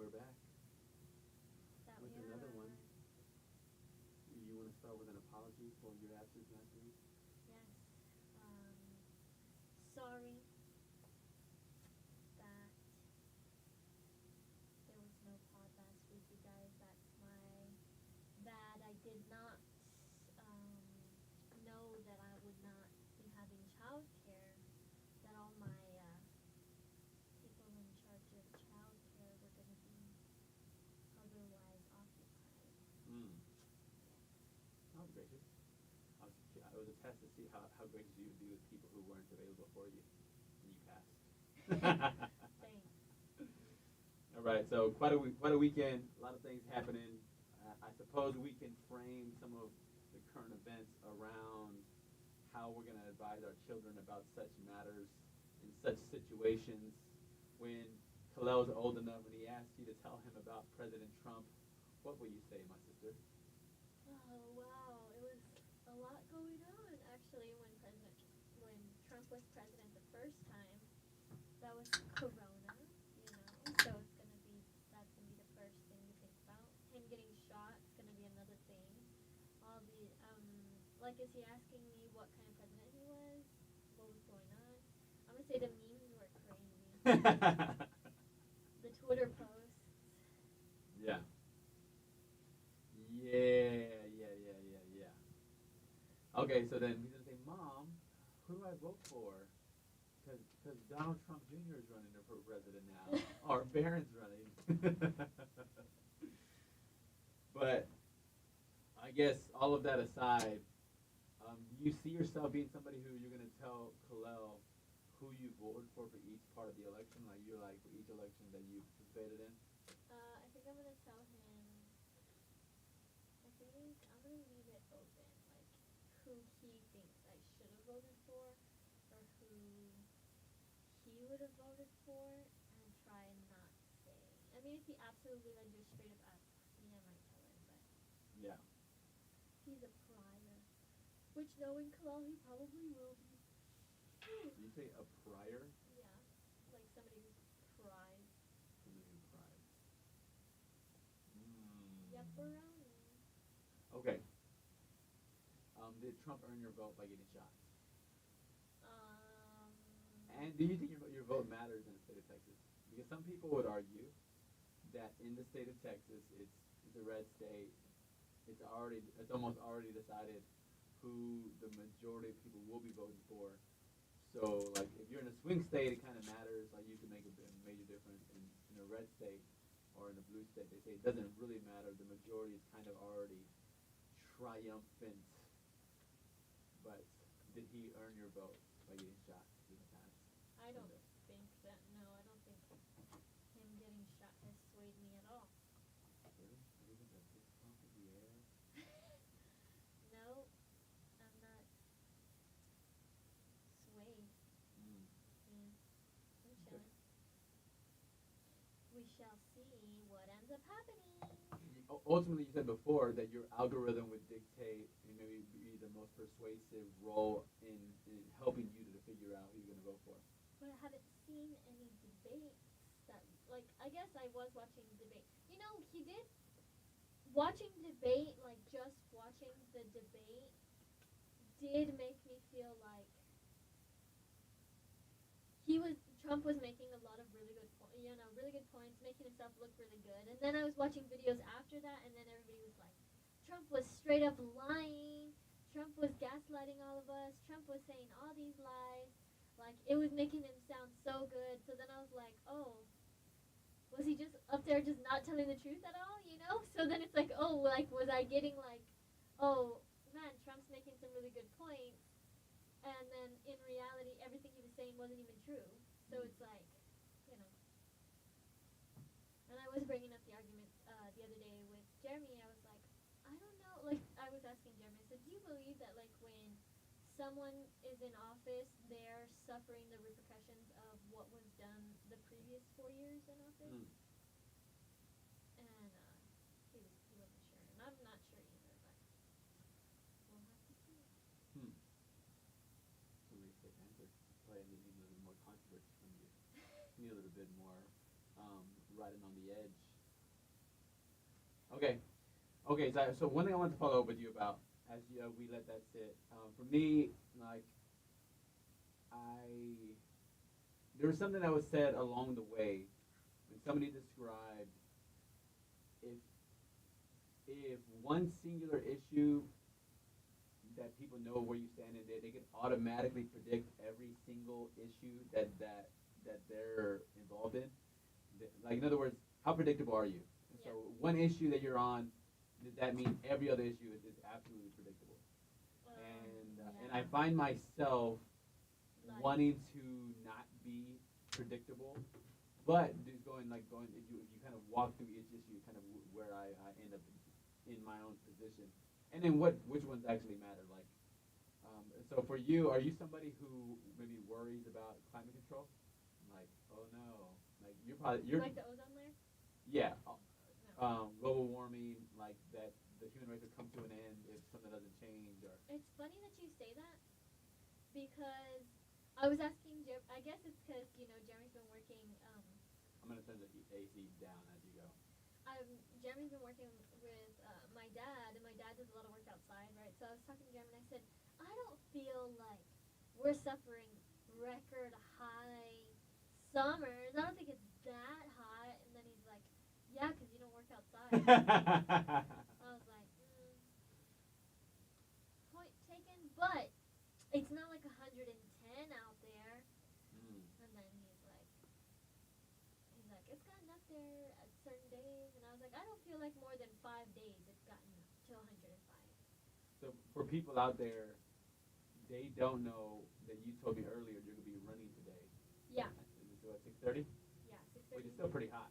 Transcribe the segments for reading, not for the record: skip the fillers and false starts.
we're back That with we another are. one. You want to start with an apology for your absence last week? Yes. Um, Sorry that there was no pod last week, you guys. That's my bad. I did not um, know that I would not be having childcare. That all my people in charge of childcare were going to be otherwise occupied. Mm. Yes. That was gracious. I was a test to see how gracious you would be with people who weren't available for you, and you passed. Thanks. All right, so quite a weekend. A lot of things happening. I suppose we can frame some of the current events around how we're going to advise our children about such matters in such situations. When Kalel's old enough and he asks you to tell him about President Trump, what will you say, my sister? Oh wow, it was a lot going on actually when Trump was president the first time. That was Corona, So it's gonna be that's gonna be the first thing you think about. Him getting shot is gonna be another thing. All the like, is he asking me what kind of president he was? What was going on? I'm gonna say the memes were crazy. The Twitter posts. Yeah. Yeah. Okay, so then he's gonna say, "Mom, who do I vote for? Because Donald Trump Jr. is running for president now, or Barron's running." But I guess all of that aside, do you see yourself being somebody who you're gonna tell Kalel who you voted for each part of the election? Like you're like for each election that you participated in? I think I'm gonna tell him. I think I'm gonna leave it open, like who he thinks I should have voted for, or who he would have voted for, and try and not say. I mean, if he absolutely like just straight up asks me, I might tell him, but Yeah. he's a prior, which knowing Kalal, he probably will be. Did you say a prior? Yeah, like somebody who's pried. Somebody who pried. Yepperoni. Okay. Did Trump earn your vote by getting shot? Um. And do you think your vote matters in the state of Texas? Because some people would argue that in the state of Texas, it's a red state. It's almost already decided who the majority of people will be voting for. So like if you're in a swing state, it kind of matters. Like you can make a major difference. In a red state or in a blue state, they say it doesn't really matter. The majority is kind of already triumphant. But did he earn your vote by getting shot in the past I don't Sunday? think that. No, I don't think him getting shot has swayed me at all. Really? Not even the fist pump in the air? No, I'm not swayed. Mm. Yeah, I'm Okay. chilling. We shall see what ends up happening. Ultimately, you said before that your algorithm would dictate and maybe be the most persuasive role in helping you to figure out who you're going to vote for. But I haven't seen any debates that, like, I guess I was watching debate. He did watching debate, like just watching the debate did make me feel like Trump was making a lot of really good points, making himself look really good. And then I was watching videos after that, and then everybody was like, Trump was straight up lying. Trump was gaslighting all of us. Trump was saying all these lies. Like, it was making him sound so good. So then I was like, oh, was he just up there just not telling the truth at all? So then it's like, oh, like, was I getting like, oh, man, Trump's making some really good points. And then in reality, everything he was saying wasn't even true. So it's like, you know. And I was bringing up the argument the other day with Jeremy. I was like, I don't know. Like, I was asking Jeremy, I said, do you believe that, like, when someone is in office, they're suffering the repercussions of what was done the previous 4 years in office? Mm. And he wasn't sure. And I'm not sure either, but we'll have to see. Hmm. So we safe answer. Probably need a little bit more controversy from you. Need a little bit more riding on the edge. Okay. Okay. So one thing I want to follow up with you about as we let that sit. For me, like I there was something that was said along the way when somebody described if one singular issue that people know where you stand in, they can automatically predict every single issue that they're involved in. Like in other words, how predictable are you? And Yeah. so one issue that you're on, does that mean every other issue is absolutely predictable? And I Yeah. find myself Like, wanting to not be predictable, but just going if you kind of walk through each issue, kind of where I end up in my own position, and then which ones actually matter. Like, so for you, are you somebody who maybe worries about climate control? Like, oh no, like you're like the ozone layer? yeah, No. global warming, like that the human race would come to an end if something doesn't change, or It's funny that you say that because I was asking I guess it's because Jeremy's been working. I'm gonna turn the AC down as you go. Jeremy's been working with my dad, and my dad does a lot of work outside, right? So I was talking to Jeremy, and I said, I don't feel like we're suffering record high summers. I don't think it's that hot. And then he's like, yeah, because you don't work outside. I was like, point taken, but it's not like 110 out there. Mm. And then he's like, it's gotten up there at certain days, and I was like, I don't feel like more than 5 days it's gotten to 105. So for people out there, they don't know that you told me earlier you're gonna be running today. Yeah. So at 6:30, Yeah, which 6:30. is still pretty hot.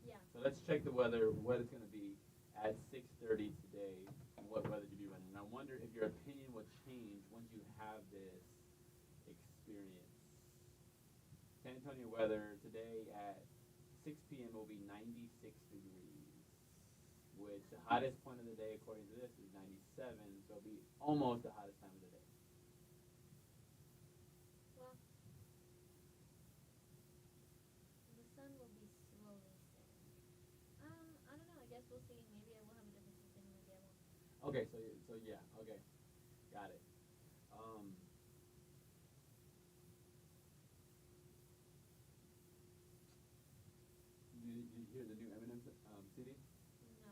Yeah. So let's check the weather. What it's gonna be at 6:30 today, and what weather you'll be running. And I wonder if your opinion will change once you have this experience. San Antonio weather today at 6 p.m. will be 96 degrees, which the hottest point of the day, according to this, is 97. So it'll be almost the hottest time of the day. Well, the sun will be slowly setting. I don't know. I guess we'll see. Maybe I will have a different system. Maybe I won't. Okay, so yeah, okay, got it. Um, did you hear the new Eminem CD? No.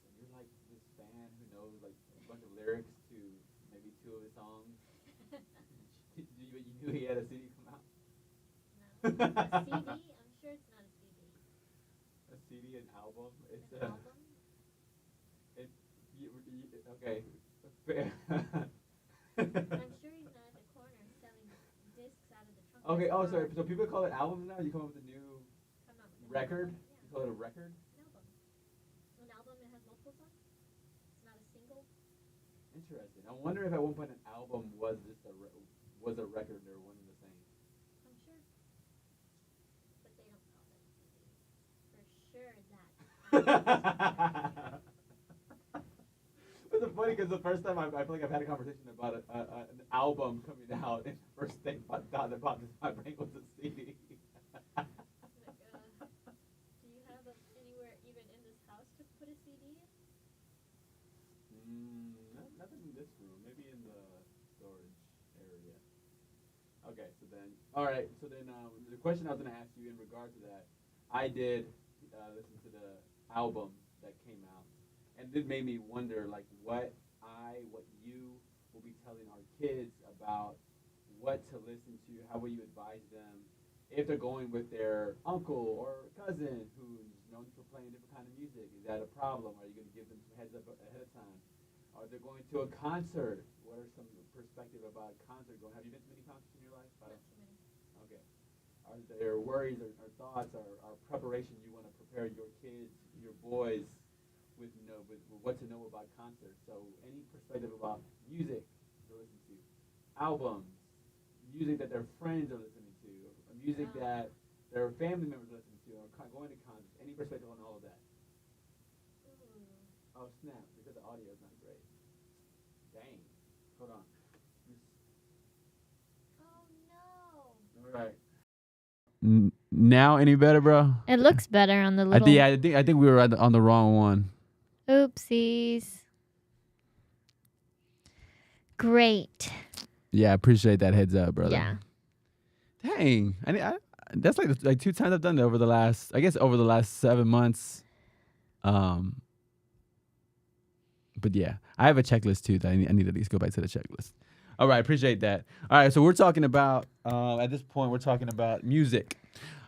So you're like this fan who knows like a bunch of lyrics to maybe two of his songs. You knew he had a CD come out? No. A CD? I'm sure it's not a CD. A CD, an album. It's An album? It. Okay. I'm sure he's not at the corner selling discs out of the trunk. Okay. Oh, sorry. So people call it albums now. You come up with a new Come up with a record. album, You yeah. call it a record. An album. An album that has multiple songs. It's not a single. Interesting. I wonder if at one point an album was just was a record or one and the same. I'm sure. But they don't call it a CD. For sure that. It's so funny because the first time I feel like I've had a conversation about an album coming out, and the first thing thought that popped into my brain was a CD. Like, do you have anywhere even in this house to put a CD in? Nothing in this room. Maybe in the storage area. Okay, so then, all right. So then, the question I was going to ask you in regard to that, I did listen to the album that came out, and it made me wonder, like, what you will be telling our kids about what to listen to. How will you advise them if they're going with their uncle or cousin who's known for playing different kind of music? Is that a problem? Are you going to give them some heads up ahead of time? Are they going to a concert? What are some perspective about a concert going? Have you been to many concerts in your life? Not too many. Okay. Are there worries or thoughts or preparation you want to prepare your kids, your boys, with what to know about concerts? So any perspective about music to listen to, albums, music that their friends are listening to, or music that their family members are listening to, or going to concerts. Any perspective on all of that? Ooh. Oh snap! Because the audio is not great. Dang. Hold on. Oh no. All right. now any better, bro? It looks better on the little. I think we were on the wrong one. Oopsies. Great. Yeah, I appreciate that heads up, brother. Yeah. Dang, that's like 2 times I've done that over the last 7 months. But yeah, I have a checklist too that I need to at least go back to the checklist. All right, appreciate that. All right, so we're talking about at this point we're talking about music.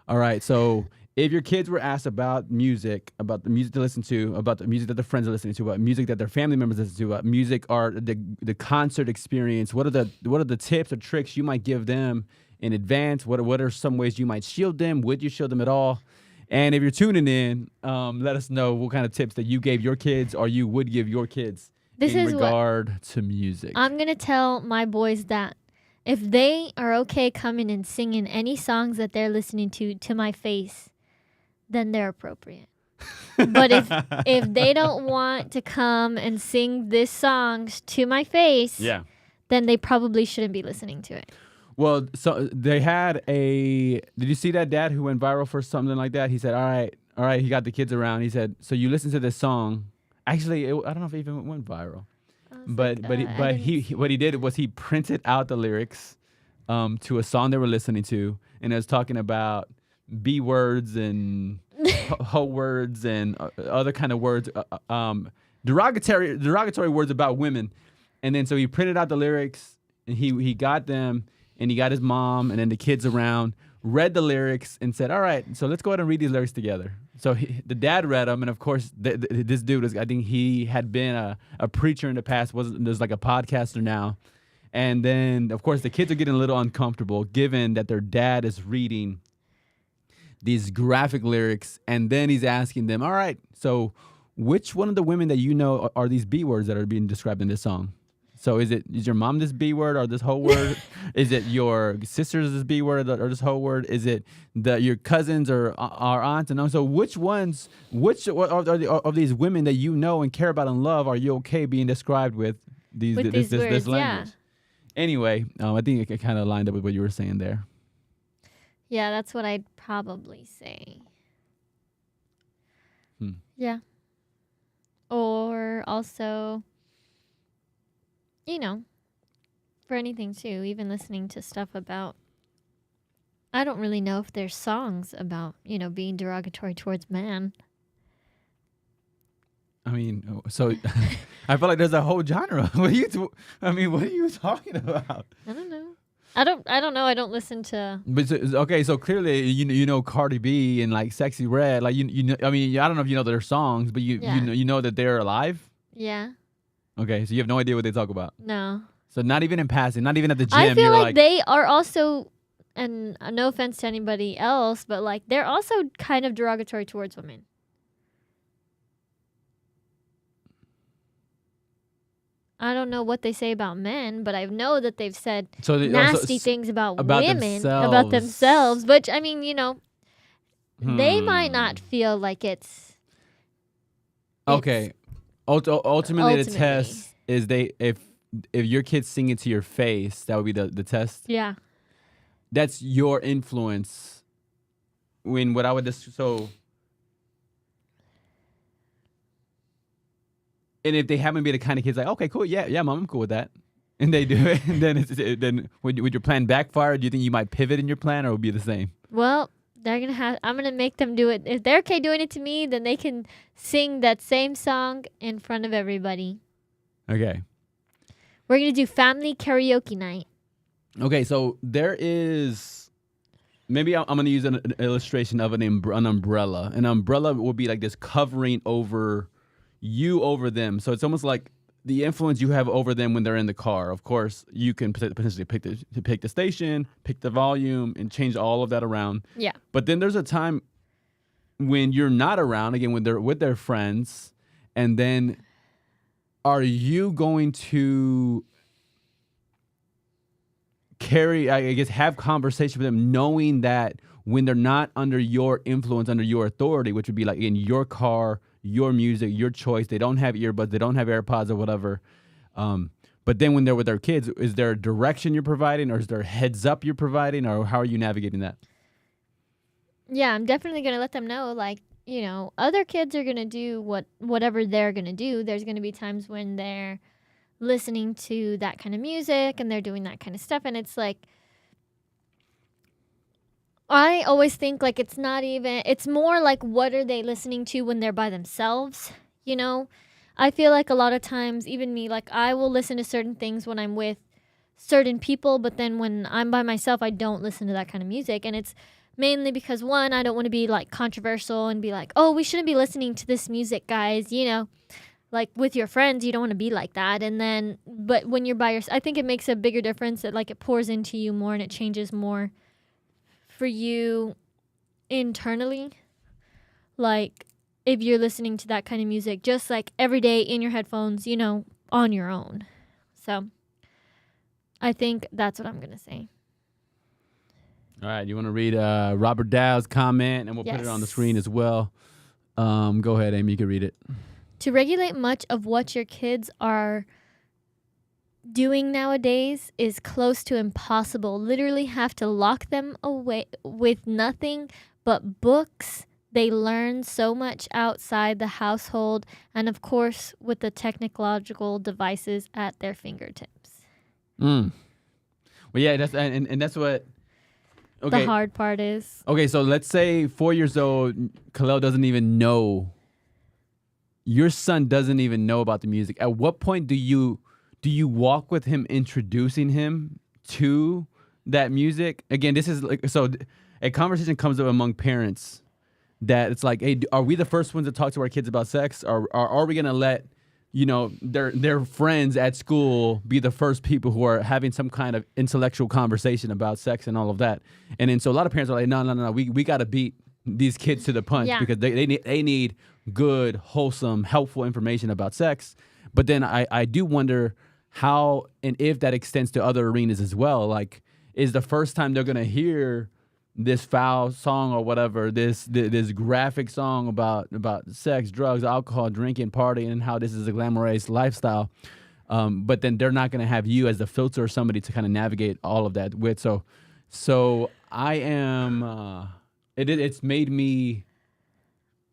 All right, so if your kids were asked about the music to listen to, about the music that their friends are listening to, about music that their family members listen to, about music or the concert experience, what are the tips or tricks you might give them in advance? What are some ways you might shield them? Would you shield them at all? And if you're tuning in, let us know what kind of tips that you gave your kids or you would give your kids in regard to music. I'm going to tell my boys that if they are okay coming and singing any songs that they're listening to my face, then they're appropriate. But if they don't want to come and sing these songs to my face, then they probably shouldn't be listening to it. Well, so they had did you see that dad who went viral for something like that? He said, all right, he got the kids around. He said, so you listen to this song. Actually, I don't know if it even went viral. But what he did was he printed out the lyrics to a song they were listening to, and it was talking about B words and ho words and other kind of words, derogatory words about women. And then so he printed out the lyrics, and he got them. And he got his mom and then the kids around, read the lyrics, and said, all right, so let's go ahead and read these lyrics together. So the dad read them, and of course, this dude I think he had been a preacher in the past, there's like a podcaster now. And then, of course, the kids are getting a little uncomfortable given that their dad is reading these graphic lyrics, and then he's asking them, all right, so which one of the women that you know are these B words that are being described in this song? So is your mom this B word or this whole word? Is it your sisters this B word or this whole word? Is it your cousins or our aunts? And so which of these women that you know and care about and love are you okay being described with this words, language? yeah. Anyway, I think it kind of lined up with what you were saying there. Yeah, that's what I'd probably say. Yeah. Or also, for anything too, even listening to stuff about, I don't really know if there's songs about, being derogatory towards man. I mean, so I feel like there's a whole genre. What are you talking about? I don't know. I don't know. I don't listen to. But so clearly you know Cardi B and like Sexy Red, like you know. I mean, I don't know if you know their songs, but you know that they're alive. Yeah. Okay, so you have no idea what they talk about. No. So not even in passing, not even at the gym. I feel like they are also, and no offense to anybody else, but like they're also kind of derogatory towards women. I don't know what they say about men, but I know that they've said nasty things about women, about themselves. Which, I mean, they might not feel like it's okay. Ultimately, the test is if your kids sing it to your face, that would be the test. Yeah. That's your influence. And if they happen to be the kind of kids like, okay, cool, yeah, mom, I'm cool with that, and they do it, and then would your plan backfire? Do you think you might pivot in your plan, or would it be the same? Well, I'm gonna make them do it. If they're okay doing it to me, then they can sing that same song in front of everybody. Okay. We're gonna do family karaoke night. Okay, so there is. Maybe I'm gonna use an illustration of an umbrella. An umbrella would be like this covering over them. So it's almost like the influence you have over them when they're in the car. Of course, you can potentially pick the station, pick the volume, and change all of that around. Yeah. But then there's a time when you're not around, again, when they're with their friends, and then are you going to have conversation with them knowing that when they're not under your influence, under your authority, which would be like in your car, your music, your choice, they don't have earbuds, they don't have AirPods or whatever. But then when they're with their kids, is there a direction you're providing, or is there a heads up you're providing, or how are you navigating that? Yeah, I'm definitely going to let them know, like, you know, other kids are going to do whatever they're going to do. There's going to be times when they're listening to that kind of music and they're doing that kind of stuff. And it's like, I always think like it's more like what are they listening to when they're by themselves, you know? I feel like a lot of times, even me, like I will listen to certain things when I'm with certain people, but then when I'm by myself, I don't listen to that kind of music. And it's mainly because one, I don't want to be like controversial and be like, oh, we shouldn't be listening to this music, guys, you know? Like with your friends, you don't want to be like that. And then, but when you're by yourself, I think it makes a bigger difference that like it pours into you more and it changes more for you internally. Like if you're listening to that kind of music, just like every day in your headphones, you know, on your own. So I think that's what I'm going to say. All right, you want to read Robert Dow's comment, and we'll put it on the screen as well. Go ahead, Amy. You can read it. To regulate much of what your kids are doing nowadays is close to impossible. Literally have to lock them away with nothing but books. They learn so much outside the household and, of course, with the technological devices at their fingertips. Well, yeah, that's what... Okay. The hard part is... Okay, so let's say 4 years old, Khalil doesn't even know... Your son doesn't even know about the music. At what point do you walk with him, introducing him to that music? Again, this is like, so a conversation comes up among parents that it's like, hey, are we the first ones to talk to our kids about sex? Or are we gonna let, you know, their friends at school be the first people who are having some kind of intellectual conversation about sex and all of that? And then so a lot of parents are like, no, we got to beat these kids to the punch because they need good, wholesome, helpful information about sex. But then I do wonder how and if that extends to other arenas as well. Like, is the first time they're gonna hear this foul song or whatever, this graphic song about sex, drugs, alcohol, drinking, partying, and how this is a glamorous lifestyle. But then they're not gonna have you as the filter or somebody to kind of navigate all of that with. So I am. It's made me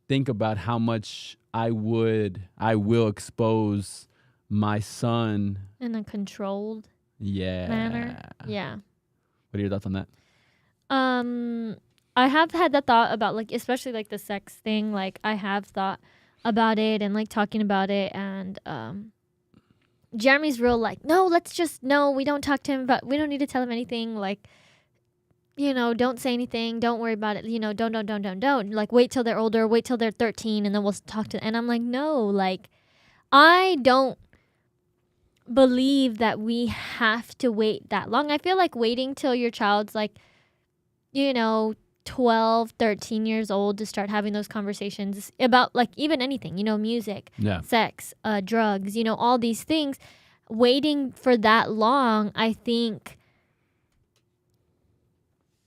think about how much I will expose my son in a controlled manner. Yeah. What are your thoughts on that? I have had the thought about like, especially like the sex thing. Like I have thought about it and like talking about it, and Jeremy's real like, no, we don't talk to him about, we don't need to tell him anything. Like, you know, don't say anything. Don't worry about it. You know, don't. Like, wait till they're older. Wait till they're 13, and then we'll talk to. And I'm like, no. Like, I don't believe that we have to wait that long. I feel like waiting till your child's like, you know, 12, 13 years old to start having those conversations about like even anything. You know, music, sex, drugs. You know, all these things. Waiting for that long, I think.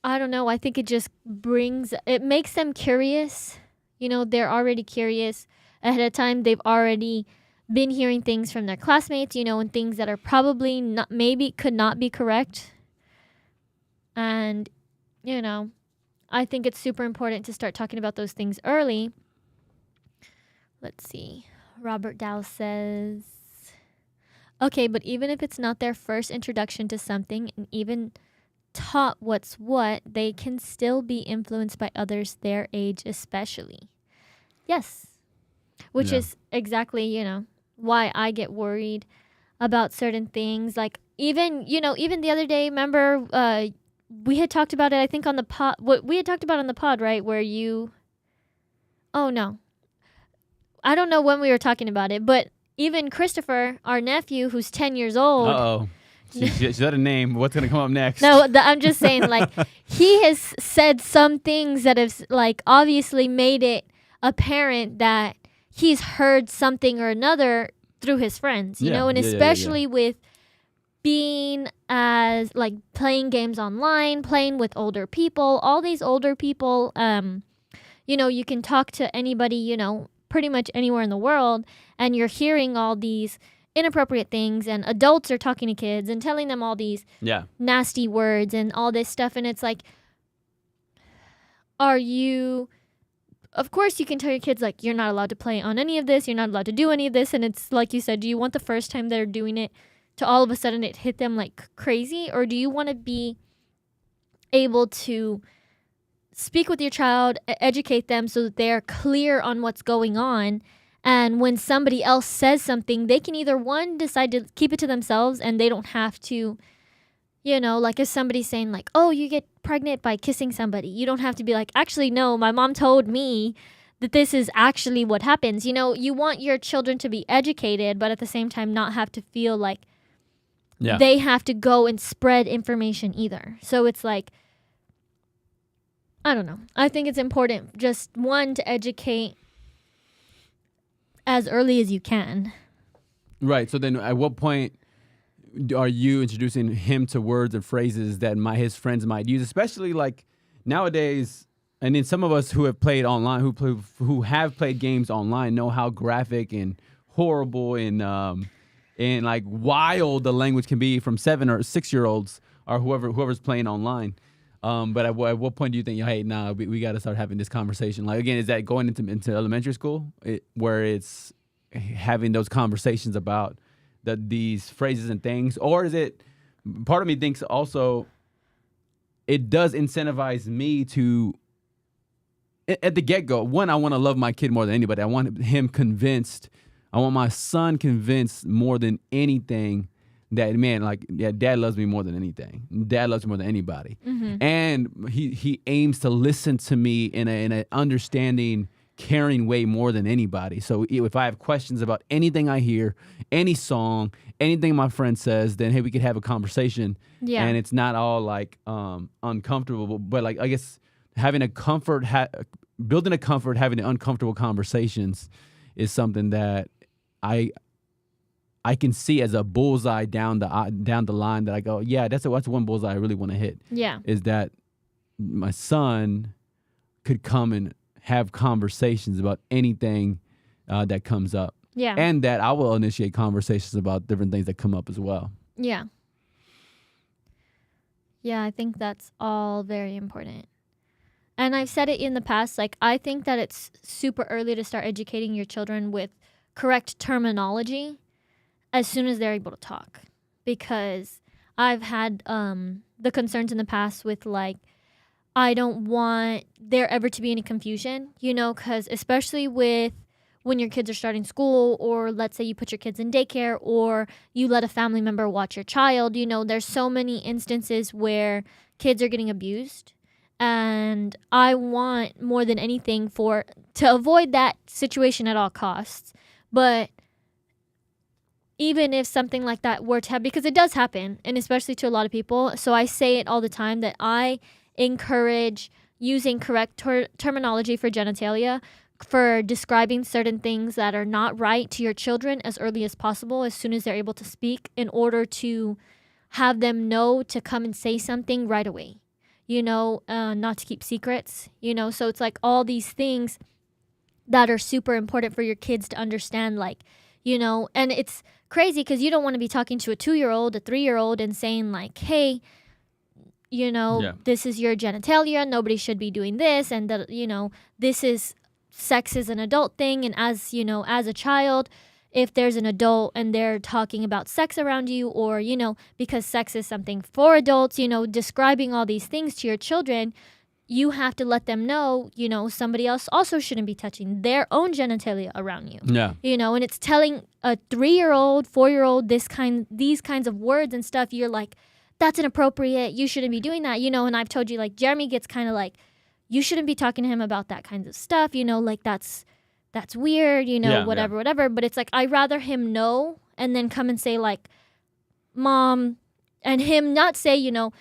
I don't know. I think it just makes them curious. You know, they're already curious ahead of time. They've already been hearing things from their classmates, you know, and things that are probably could not be correct. And, you know, I think it's super important to start talking about those things early. Let's see. Robert Dow says, okay, but even if it's not their first introduction to something, and even taught what's what, they can still be influenced by others their age especially. Yes. Which is exactly, you know, why I get worried about certain things. Like even the other day, remember we had talked about it, I think on the pod, what we had talked about on the pod, right? Where oh no. I don't know when we were talking about it, but even Christopher, our nephew, who's 10 years old. Uh-oh. She said a name. What's going to come up next? No, I'm just saying, like, he has said some things that have, like, obviously made it apparent that he's heard something or another through his friends, you know, and especially with being as, like, playing games online, playing with older people, all these older people, you know, you can talk to anybody, you know, pretty much anywhere in the world, and you're hearing all these inappropriate things, and adults are talking to kids and telling them all these nasty words and all this stuff. And it's like, are you, of course you can tell your kids like, you're not allowed to play on any of this, you're not allowed to do any of this, and it's like you said, do you want the first time they're doing it to all of a sudden it hit them like crazy, or do you want to be able to speak with your child, educate them so that they're clear on what's going on, and when somebody else says something, they can either one decide to keep it to themselves and they don't have to, you know, like if somebody's saying like, oh, you get pregnant by kissing somebody, you don't have to be like, actually no, my mom told me that this is actually what happens. You know, you want your children to be educated, but at the same time not have to feel like they have to go and spread information either. So it's like, I don't know. I think it's important, just one, to educate as early as you can. Right. So then at what point are you introducing him to words and phrases that his friends might use, especially like nowadays? And then some of us who have played online, who have played games online, know how graphic and horrible and like wild the language can be from 7 or 6 year olds or whoever's playing online. But at what point do you think, hey, nah, we got to start having this conversation? Like, again, is that going into elementary school where it's having those conversations about these phrases and things? Or is it, part of me thinks also it does incentivize me to, at the get-go, one, I want to love my kid more than anybody. I want him convinced. I want my son convinced more than anything that, man, like, yeah, dad loves me more than anything. Dad loves me more than anybody. Mm-hmm. And he aims to listen to me in a understanding, caring way more than anybody. So if I have questions about anything I hear, any song, anything my friend says, then, hey, we could have a conversation. Yeah. And it's not all like uncomfortable, but like, I guess having a comfort, building a comfort, having the uncomfortable conversations is something that I can see as a bullseye down the line that I go, yeah, that's one bullseye I really want to hit. Yeah. Is that my son could come and have conversations about anything that comes up. Yeah. And that I will initiate conversations about different things that come up as well. Yeah. Yeah, I think that's all very important. And I've said it in the past, like, I think that it's super early to start educating your children with correct terminology as soon as they're able to talk. Because I've had the concerns in the past with, like, I don't want there ever to be any confusion, you know, because especially with when your kids are starting school, or let's say you put your kids in daycare, or you let a family member watch your child, you know, there's so many instances where kids are getting abused. And I want more than anything to avoid that situation at all costs. But even if something like that were to happen, because it does happen, and especially to a lot of people, so I say it all the time that I encourage using correct terminology for genitalia, for describing certain things that are not right to your children as early as possible, as soon as they're able to speak, in order to have them know to come and say something right away. You know, not to keep secrets, you know, so it's like all these things that are super important for your kids to understand, like, you know, and it's crazy because you don't want to be talking to a 2-year-old, a 3-year-old and saying like, hey, you know, this is your genitalia, nobody should be doing this, and that, you know, sex is an adult thing, and as, you know, as a child, if there's an adult and they're talking about sex around you, or, you know, because sex is something for adults, you know, describing all these things to your children, you have to let them know, you know, somebody else also shouldn't be touching their own genitalia around you. Yeah. You know, and it's telling a 3-year-old, 4-year-old these kinds of words and stuff, you're like, that's inappropriate, you shouldn't be doing that, you know, and I've told you, like, Jeremy gets kind of like, you shouldn't be talking to him about that kinds of stuff, you know, like, that's weird, you know, whatever. But it's like, I'd rather him know and then come and say, like, Mom, and him not say, you know,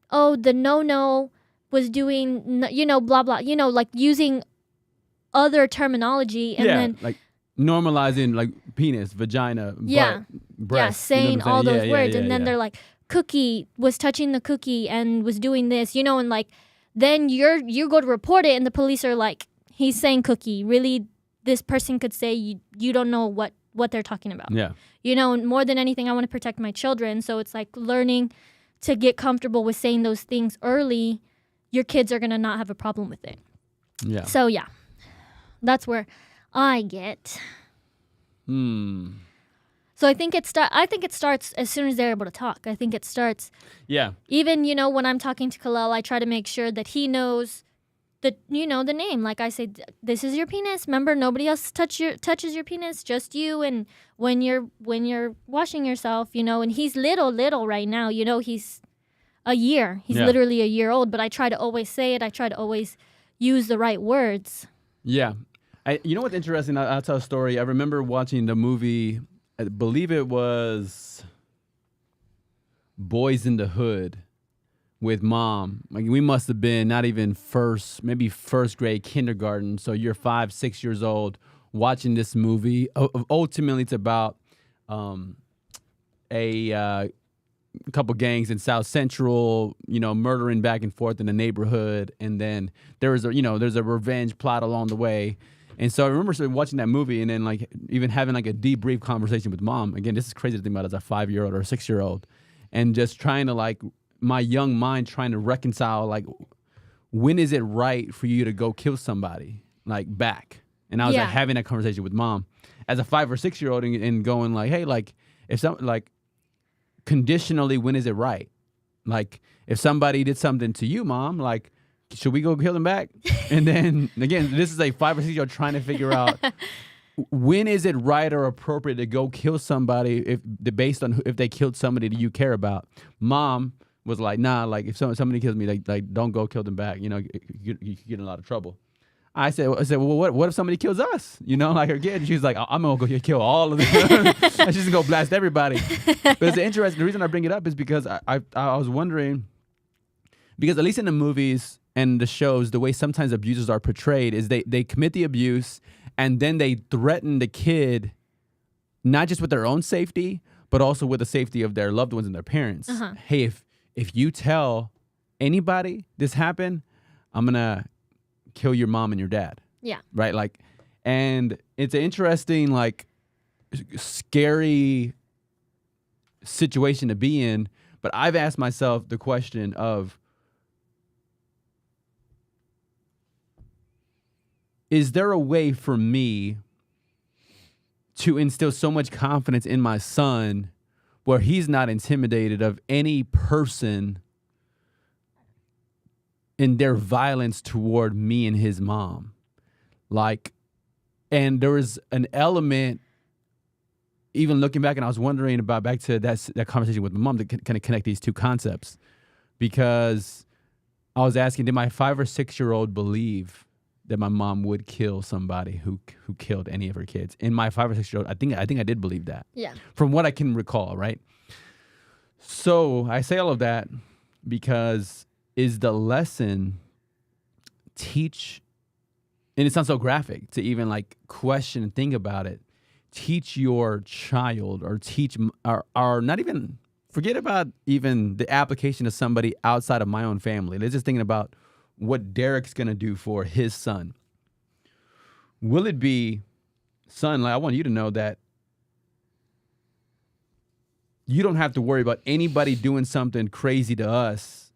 oh, the no was doing, you know, blah, blah, you know, like using other terminology. And then like normalizing, like, penis, vagina, butt, breast. Saying, you know all those words. And then they're like, Cookie was touching the cookie and was doing this, you know, and like, then you go to report it and the police are like, he's saying Cookie. Really, this person could say you don't know what they're talking about. Yeah. You know, and more than anything, I want to protect my children. So it's like learning to get comfortable with saying those things early your kids are going to not have a problem with it. Yeah. So yeah, that's where I get. So I think it starts as soon as they're able to talk. I think it starts Yeah. even, when I'm talking to Kalel, I try to make sure that he knows the name. Like I say, this is your penis. Remember, nobody else touches your penis, just you. And when you're washing yourself, and he's little right now. He's a year. He's literally a year old. But I try to always say it. I try to always use the right words. Yeah. You know what's interesting? I'll tell a story. I remember watching the movie, I believe it was Boys in the Hood with mom. Like, we must have been not even maybe first grade, kindergarten. So you're 5, 6 years old watching this movie. Ultimately, it's about a couple gangs in South Central, murdering back and forth in the neighborhood. And then there's a revenge plot along the way. And so I remember watching that movie and then like even having like a debrief conversation with mom. Again, this is crazy to think about as a 5-year-old or a 6-year-old. And just trying to like, my young mind trying to reconcile like, when is it right for you to go kill somebody like back? And I was like having that conversation with mom as a 5 or 6-year-old and going like, hey, like if some like conditionally, when is it right? Like if somebody did something to you, mom, like, should we go kill them back? And then again, this is a 5 or 6-year-old trying to figure out when is it right or appropriate to go kill somebody based on if they killed somebody that you care about. Mom was like, nah, like if somebody kills me, like don't go kill them back. You get in a lot of trouble. I said, well, what if somebody kills us? Like her kid. She was like, I'm gonna go kill all of them. She's gonna go blast everybody. But it's interesting. The reason I bring it up is because I was wondering, because at least in the movies and the shows, the way sometimes abusers are portrayed is they commit the abuse and then they threaten the kid, not just with their own safety, but also with the safety of their loved ones and their parents. Uh-huh. Hey, if you tell anybody this happened, I'm gonna kill your mom and your dad. Yeah. Right? Like, and it's an interesting, like, scary situation to be in. But I've asked myself the question of, is there a way for me to instill so much confidence in my son where he's not intimidated of any person in their violence toward me and his mom? Like, and there was an element, even looking back, and I was wondering about back to that conversation with my mom to kind of connect these two concepts, because I was asking, did my 5 or 6-year-old believe that my mom would kill somebody who killed any of her kids? In my 5 or 6-year-old, I think I did believe that. Yeah. From what I can recall, right? So I say all of that because is the lesson teach, and it sounds so graphic to even like question and think about it, teach your child or teach or not even, forget about even the application of somebody outside of my own family. Let's just thinking about what Derek's going to do for his son. Will it be, son, like I want you to know that you don't have to worry about anybody doing something crazy to us,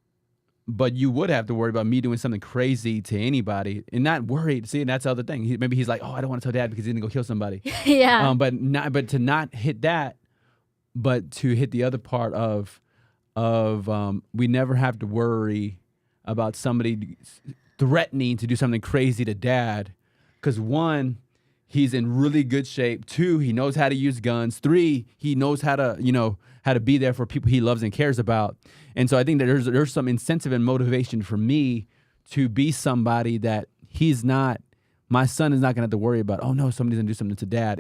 but you would have to worry about me doing something crazy to anybody and not worried. See, and that's the other thing. Maybe he's like, oh, I don't want to tell dad because he didn't go kill somebody. Yeah. But to not hit that, but to hit the other part of we never have to worry about somebody threatening to do something crazy to dad, because 1, he's in really good shape. 2, he knows how to use guns. 3, he knows how to be there for people he loves and cares about. And so I think that there's some incentive and motivation for me to be somebody that my son is not gonna have to worry about, oh no, somebody's gonna do something to dad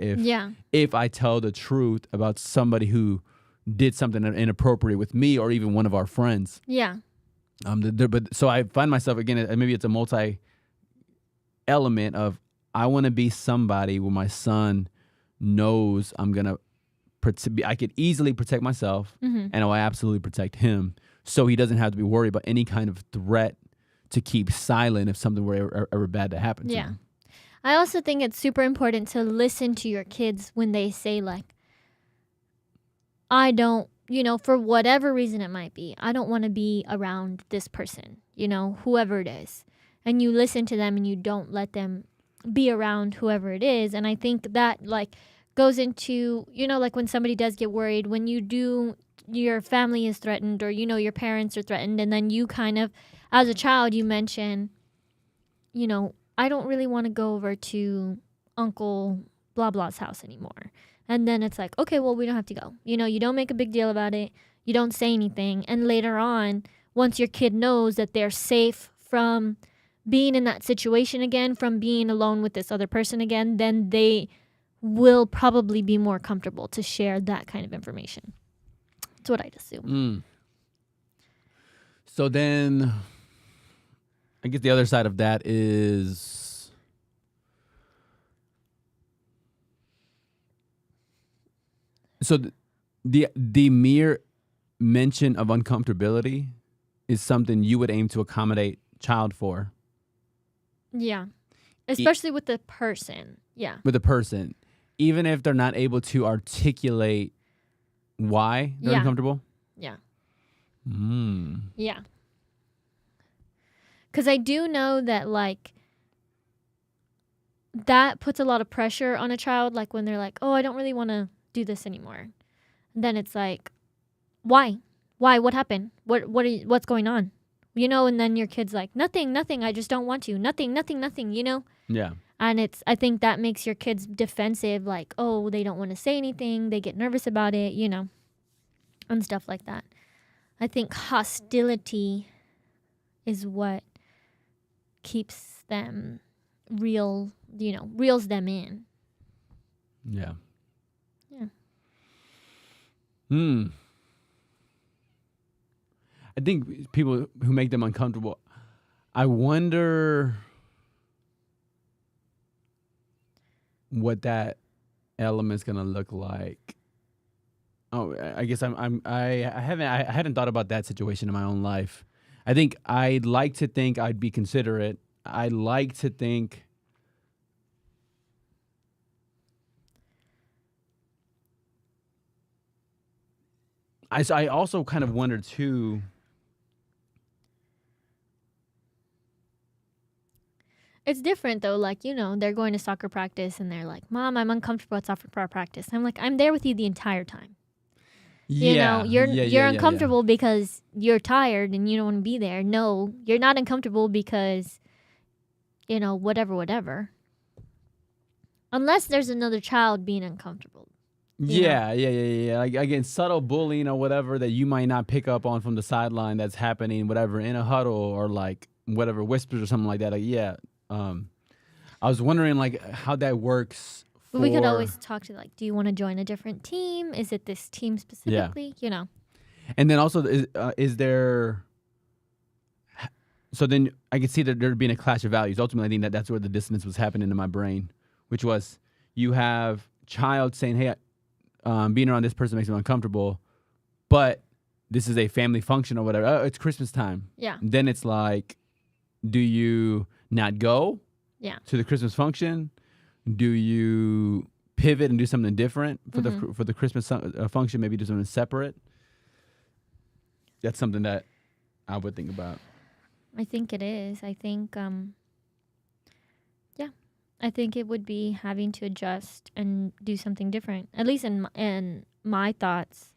if I tell the truth about somebody who did something inappropriate with me or even one of our friends. Yeah. But so I find myself, again, maybe it's a multi-element of, I want to be somebody where my son knows I could easily protect myself, and I will absolutely protect him, so he doesn't have to be worried about any kind of threat to keep silent if something were ever bad to happen to him. I also think it's super important to listen to your kids when they say like, I don't you know, for whatever reason it might be, I don't want to be around this person, you know, whoever it is. And you listen to them and you don't let them be around whoever it is. And I think that like goes into, you know, like when somebody does get worried, when you do, your family is threatened, or, you know, your parents are threatened. And then you kind of, as a child, you mention, you know, I don't really want to go over to Uncle blah blah's house anymore. And then it's like, okay, well, we don't have to go. You know, you don't make a big deal about it. You don't say anything. And later on, once your kid knows that they're safe from being in that situation again, from being alone with this other person again, then they will probably be more comfortable to share that kind of information. That's what I'd assume. So then, I guess the other side of that is, so the mere mention of uncomfortability is something you would aim to accommodate child for. Yeah. Especially with the person. Yeah. With a person, even if they're not able to articulate why they're uncomfortable. Yeah. Mm. Yeah. Because I do know that, like, that puts a lot of pressure on a child. Like, when they're like, oh, I don't really want to do this anymore. And then it's like, why? What happened? What's going on? You know, and then your kid's like, nothing, I just don't want to. Nothing, you know? Yeah. And I think that makes your kids defensive, like, oh, they don't want to say anything. They get nervous about it, you know, and stuff like that. I think hostility is what keeps them reels them in. Yeah. Yeah. I think people who make them uncomfortable, I wonder what that element's gonna look like. Oh, I guess I hadn't thought about that situation in my own life. I think I'd like to think I'd be considerate. I like to think I also kind of wonder too. It's different though, like, you know, they're going to soccer practice and they're like, Mom, I'm uncomfortable at soccer practice. I'm like, I'm there with you the entire time. You know, you're uncomfortable because you're tired and you don't want to be there. No, you're not uncomfortable because, you know, whatever. Unless there's another child being uncomfortable. Yeah. Like, again, subtle bullying or whatever that you might not pick up on from the sideline that's happening, whatever, in a huddle or like whatever, whispers or something like that. Like, yeah. I was wondering like how that works. We could always talk to, like, do you want to join a different team? Is it this team specifically? Yeah. You know. And then also, is there... So then I could see that there being a clash of values. Ultimately, I think that's where the dissonance was happening in my brain, which was you have child saying, hey, being around this person makes me uncomfortable, but this is a family function or whatever. Oh, it's Christmas time. Yeah. Then it's like, do you not go to the Christmas function? Do you pivot and do something different for the Christmas function? Maybe do something separate. That's something that I would think about. I think it is. I think, I think it would be having to adjust and do something different. At least in my thoughts.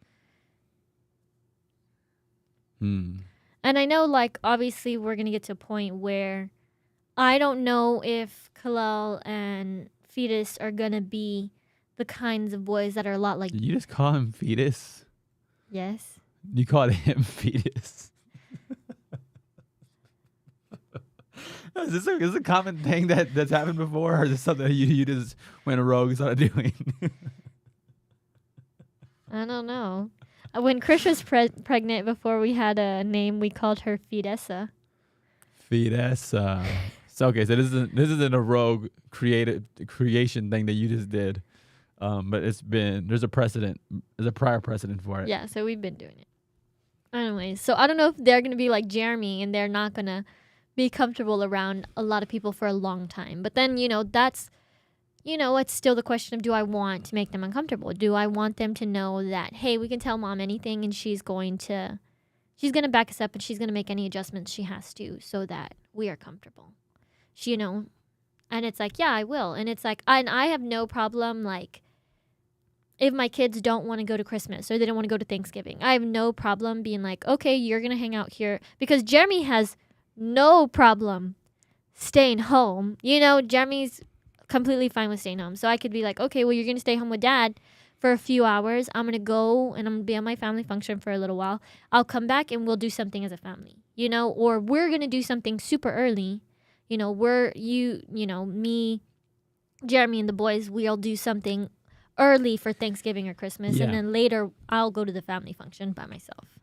And I know, like, obviously we're gonna get to a point where I don't know if Kalal and Fetus are gonna be the kinds of boys that are a lot like... Did you just call him Fetus? Yes. You called him Fetus. Is this a common thing that's happened before, or is this something you just went rogue and started doing? I don't know. When Krish was pregnant, before we had a name, we called her Fidessa. Fidessa. So okay, so this isn't a rogue creation thing that you just did, but there's a prior precedent for it. Yeah, so we've been doing it. Anyways, so I don't know if they're gonna be like Jeremy and they're not gonna be comfortable around a lot of people for a long time. But then, you know, that's you know, it's still the question of, do I want to make them uncomfortable? Do I want them to know that, hey, we can tell mom anything and she's going to back us up and she's going to make any adjustments she has to so that we are comfortable. She, you know, and it's like, yeah, I will. And it's like, and I have no problem, like, if my kids don't want to go to Christmas or they don't want to go to Thanksgiving, I have no problem being like, okay, you're going to hang out here. Because Jeremy has no problem staying home. You know, Jeremy's completely fine with staying home. So I could be like, okay, well, you're going to stay home with dad for a few hours. I'm going to go and I'm going to be on my family function for a little while. I'll come back and we'll do something as a family, you know, or we're going to do something super early. You know, me, Jeremy and the boys, we'll do something early for Thanksgiving or Christmas. Yeah. And then later I'll go to the family function by myself.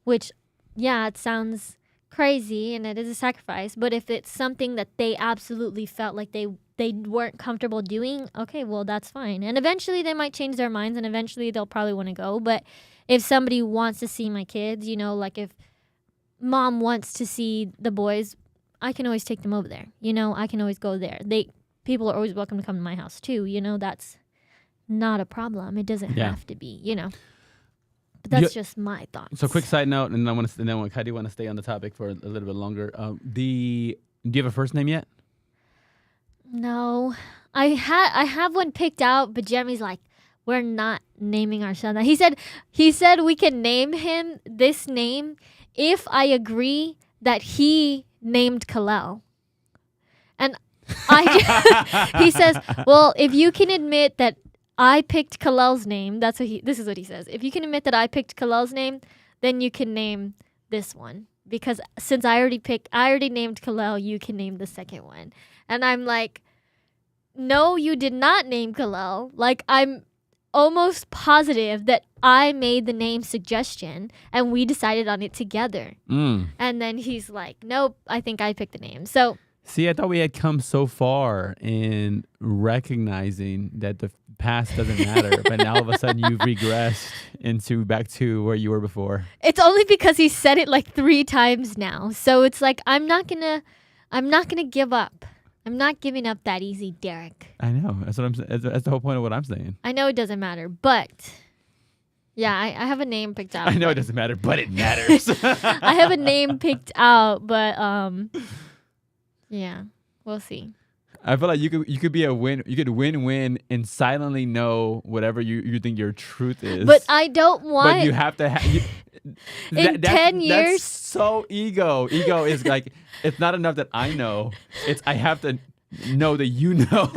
Which, yeah, it sounds crazy and it is a sacrifice. But if it's something that they absolutely felt like they weren't comfortable doing, okay, well, that's fine. And eventually they might change their minds and eventually they'll probably want to go. But if somebody wants to see my kids, you know, like if mom wants to see the boys, I can always take them over there. You know, I can always go there. People are always welcome to come to my house too. You know, that's not a problem. It doesn't have to be, you know. But that's just my thoughts. So quick side note, and I want to, and then I do want to stay on the topic for a little bit longer. Do you have a first name yet? No, I have one picked out, but Jeremy's like, we're not naming our son that. He said we can name him this name if I agree that he named Kalel. And he says, well, if you can admit that I picked Kalel's name, this is what he says. If you can admit that I picked Kalel's name, then you can name this one. Because since I already named Kalel, you can name the second one. And I'm like, no, you did not name Kalel. Like, I'm almost positive that I made the name suggestion and we decided on it together. And then he's like, nope, I think I picked the name. So, see, I thought we had come so far in recognizing that the past doesn't matter, but now all of a sudden you've regressed back to where you were before. It's only because he said it like 3 times now. So it's like, I'm not gonna give up. I'm not giving up that easy, Derek. I know. That's what I'm saying. That's the whole point of what I'm saying. I know it doesn't matter, but yeah, I have a name picked out. I know it doesn't matter, but it matters. I have a name picked out, but yeah, we'll see. I feel like you could be you could win and silently know whatever you think your truth is. But I don't want. But you have to in 10 years. That's so ego. Ego is like, it's not enough that I know. It's I have to know that you know.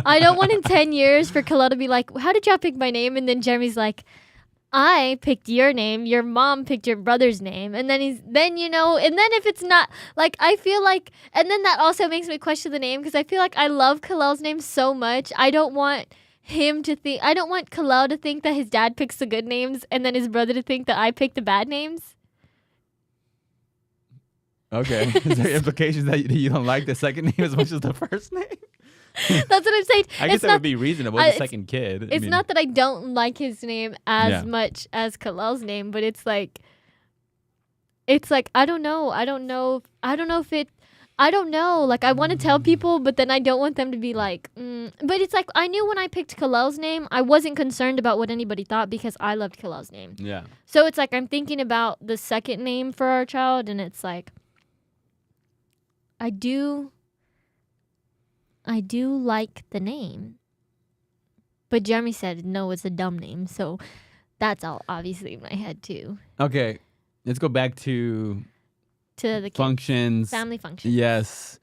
I don't want in 10 years for Kalel to be like, how did y'all pick my name? And then Jeremy's like, I picked your name, your mom picked your brother's name. And then and then if it's not, like, I feel like, and then that also makes me question the name because I feel like I love Kalel's name so much. I don't want Kalel to think that his dad picks the good names and then his brother to think that I pick the bad names. Okay. Is there implications that you don't like the second name as much as the first name? That's what I'm saying. I guess that would be reasonable. The second kid. It's not that I don't like his name as much as Kalel's name, but it's like I don't know. Like, I want to tell people, but then I don't want them to be like. But it's like I knew when I picked Kalel's name, I wasn't concerned about what anybody thought because I loved Kalel's name. Yeah. So it's like I'm thinking about the second name for our child, and it's like I do like the name. But Jeremy said, no, it's a dumb name. So that's all obviously in my head, too. Okay. Let's go back to the kids. Functions. Family functions. Yes.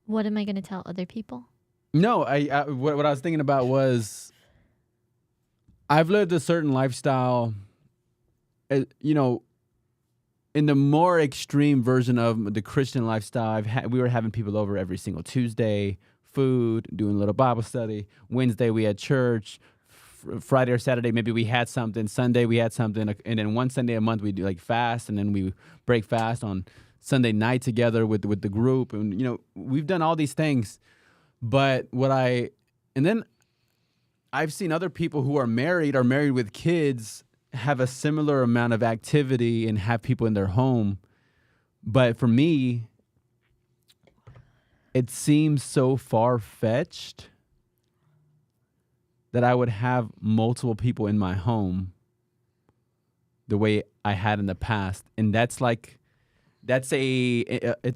What am I going to tell other people? No, what I was thinking about was I've lived a certain lifestyle, in the more extreme version of the Christian lifestyle. We were having people over every single Tuesday, food, doing a little Bible study. Wednesday we had church. Friday or Saturday maybe we had something. Sunday we had something, and then one Sunday a month we do like fast, and then we break fast on Sunday night together with the group. And we've done all these things, but and then I've seen other people who are married with kids have a similar amount of activity and have people in their home. But for me, it seems so far-fetched that I would have multiple people in my home the way I had in the past. And it's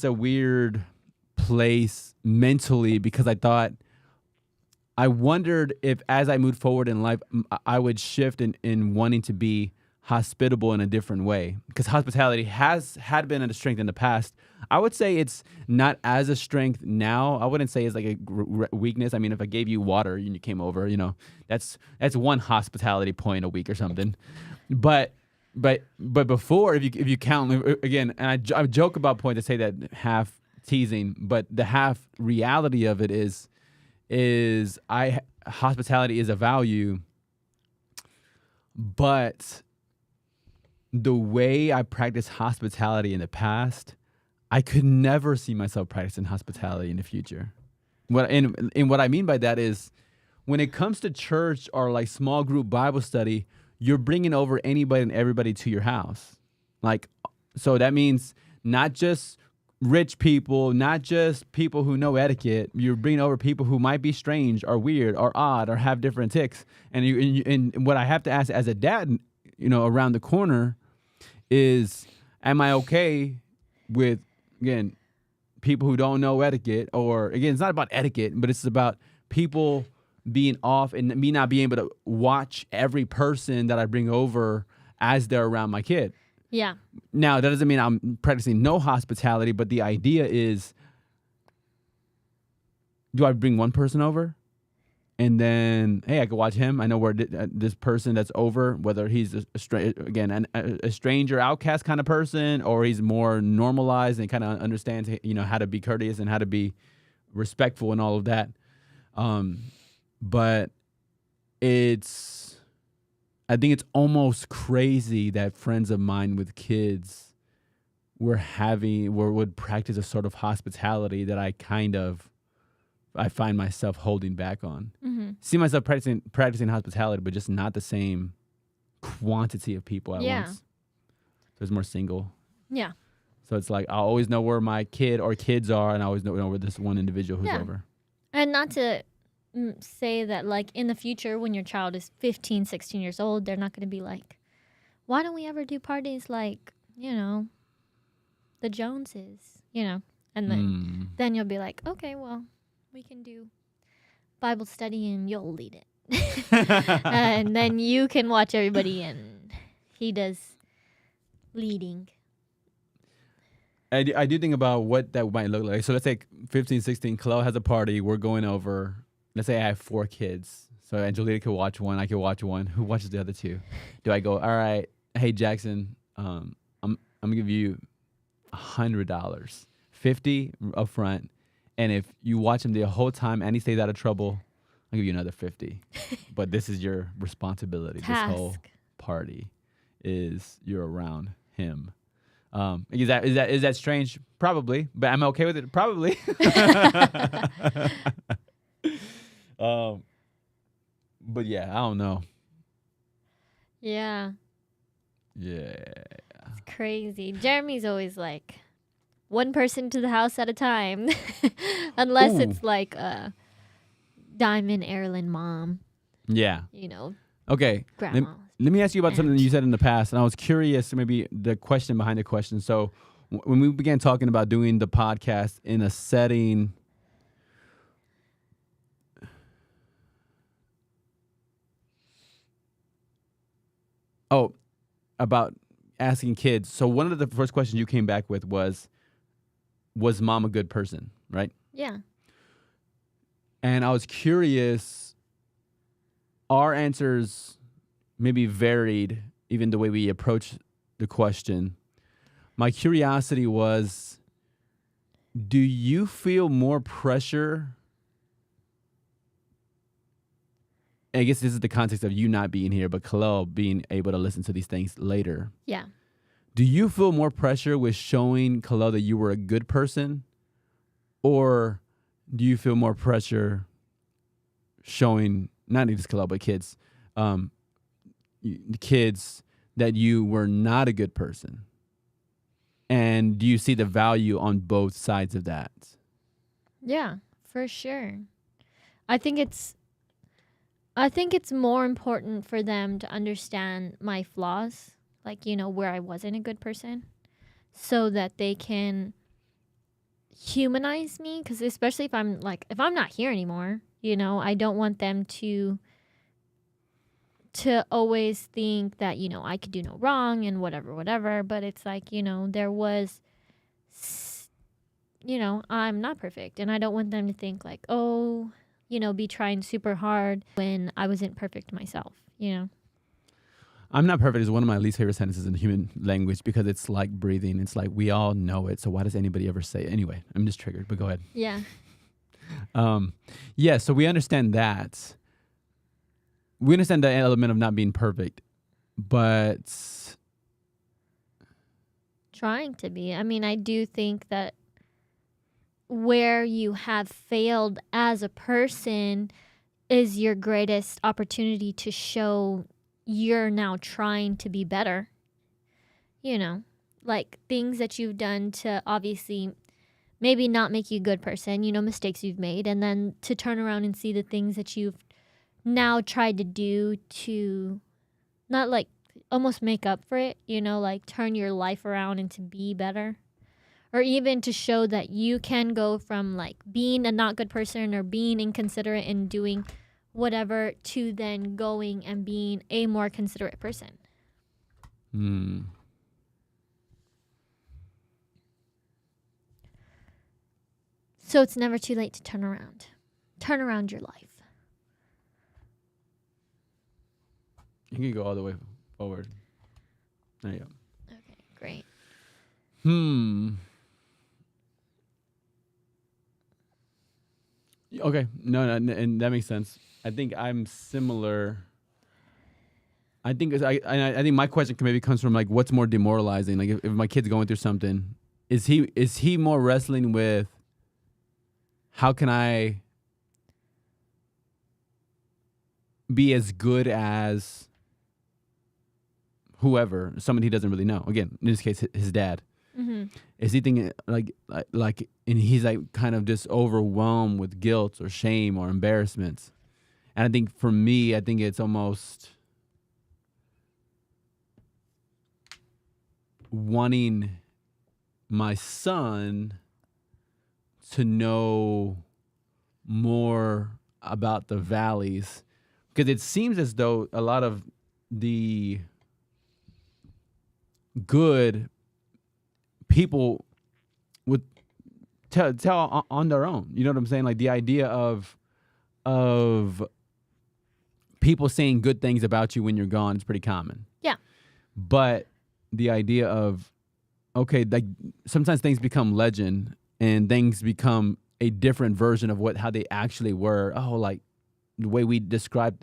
a weird place mentally, because I wondered if as I moved forward in life, I would shift in wanting to be hospitable in a different way, because hospitality had been a strength in the past. I would say it's not as a strength now. I wouldn't say it's like a weakness. I mean, if I gave you water and you came over, that's one hospitality point a week or something. But before, if you count again, and I joke about point to say that half teasing, but the half reality of it is hospitality is a value, but the way I practiced hospitality in the past, I could never see myself practicing hospitality in the future. What I mean by that is, when it comes to church or like small group Bible study, you're bringing over anybody and everybody to your house. So that means not just rich people, not just people who know etiquette. You're bringing over people who might be strange or weird or odd or have different tics. And what I have to ask as a dad, around the corner, is, am I okay with, again, people who don't know etiquette? Or again, it's not about etiquette, but it's about people being off and me not being able to watch every person that I bring over as they're around my kid. Yeah. Now, that doesn't mean I'm practicing no hospitality, but the idea is, do I bring one person over? And then, hey, I can watch him. I know where this person that's over, whether he's a stranger, outcast kind of person, or he's more normalized and kind of understands, how to be courteous and how to be respectful and all of that. But I think it's almost crazy that friends of mine with kids would practice a sort of hospitality that I find myself holding back on. Mm-hmm. See myself practicing hospitality, but just not the same quantity of people at once. So it's more single. Yeah. So it's like I always know where my kid or kids are, and I always know where this one individual who's over. And not to say that, like, in the future when your child is 15, 16 years old, they're not going to be like, why don't we ever do parties like, the Joneses, and then you'll be like, okay, well, we can do Bible study and you'll lead it. And then you can watch everybody and he does leading. I do think about what that might look like. So let's say 15, 16, Chloe has a party. We're going over. Let's say I have 4 kids. So Angelita could watch one. I could watch one. Who watches the other 2? Do I go, all right, hey, Jackson, I'm going to give you $100, $50 up front. And if you watch him the whole time and he stays out of trouble, I'll give you another $50. But this is your responsibility. Task. This whole party is you're around him. Is that strange? Probably, but I'm okay with it. Probably. But yeah, I don't know. Yeah. Yeah. It's crazy. Jeremy's always like, one person to the house at a time. Unless it's like a Diamond Erlin mom. Yeah. Okay. Grandma. Let me ask you about something that you said in the past, and I was curious, maybe the question behind the question. So when we began talking about doing the podcast in a setting, about asking kids. So one of the first questions you came back with was mom a good person, right? Yeah. And I was curious, our answers maybe varied, even the way we approach the question. My curiosity was, do you feel more pressure? I guess this is the context of you not being here, but Khalil being able to listen to these things later. Yeah. Do you feel more pressure with showing Khalil that you were a good person? Or do you feel more pressure showing, not just Khalil, but kids, that you were not a good person? And do you see the value on both sides of that? Yeah, for sure. I think it's more important for them to understand my flaws, like, you know, where I wasn't a good person, so that they can humanize me, cuz especially if I'm not here anymore, you know, I don't want them to always think that, you know, I could do no wrong and whatever, but it's like, you know, you know, I'm not perfect, and I don't want them to think like, oh, you know, be trying super hard when I wasn't perfect myself, you know. I'm not perfect is one of my least favorite sentences in human language because it's like breathing. It's like we all know it, so why does anybody ever say it? Anyway, I'm just triggered, but go ahead. Yeah. Yeah, so we understand that. We understand the element of not being perfect, but Trying to be. I mean, I do think that where you have failed as a person is your greatest opportunity to show you're now trying to be better. You know, like things that you've done to obviously maybe not make you a good person, you know, mistakes you've made, and then to turn around and see the things that you've now tried to do to not like almost make up for it, you know, like turn your life around and to be better. Or even to show that you can go from like being a not good person or being inconsiderate and doing whatever to then going and being a more considerate person. So it's never too late to turn around. Turn around your life. You can go all the way forward. There you go. Okay, great. Okay, no, and that makes sense. I think I'm similar. I think I think my question maybe comes from like what's more demoralizing. Like if my kid's going through something, is he more wrestling with how can I be as good as whoever, someone he doesn't really know. Again, in this case, his dad. Mm-hmm. Is he thinking like, and he's like kind of just overwhelmed with guilt or shame or embarrassment? And I think for me, I think it's almost wanting my son to know more about the valleys, because it seems as though a lot of the good people would tell on their own. You know what I'm saying? Like the idea of people saying good things about you when you're gone is pretty common. Yeah. But the idea of, okay, like sometimes things become legend and things become a different version of how they actually were. Oh, like the way we described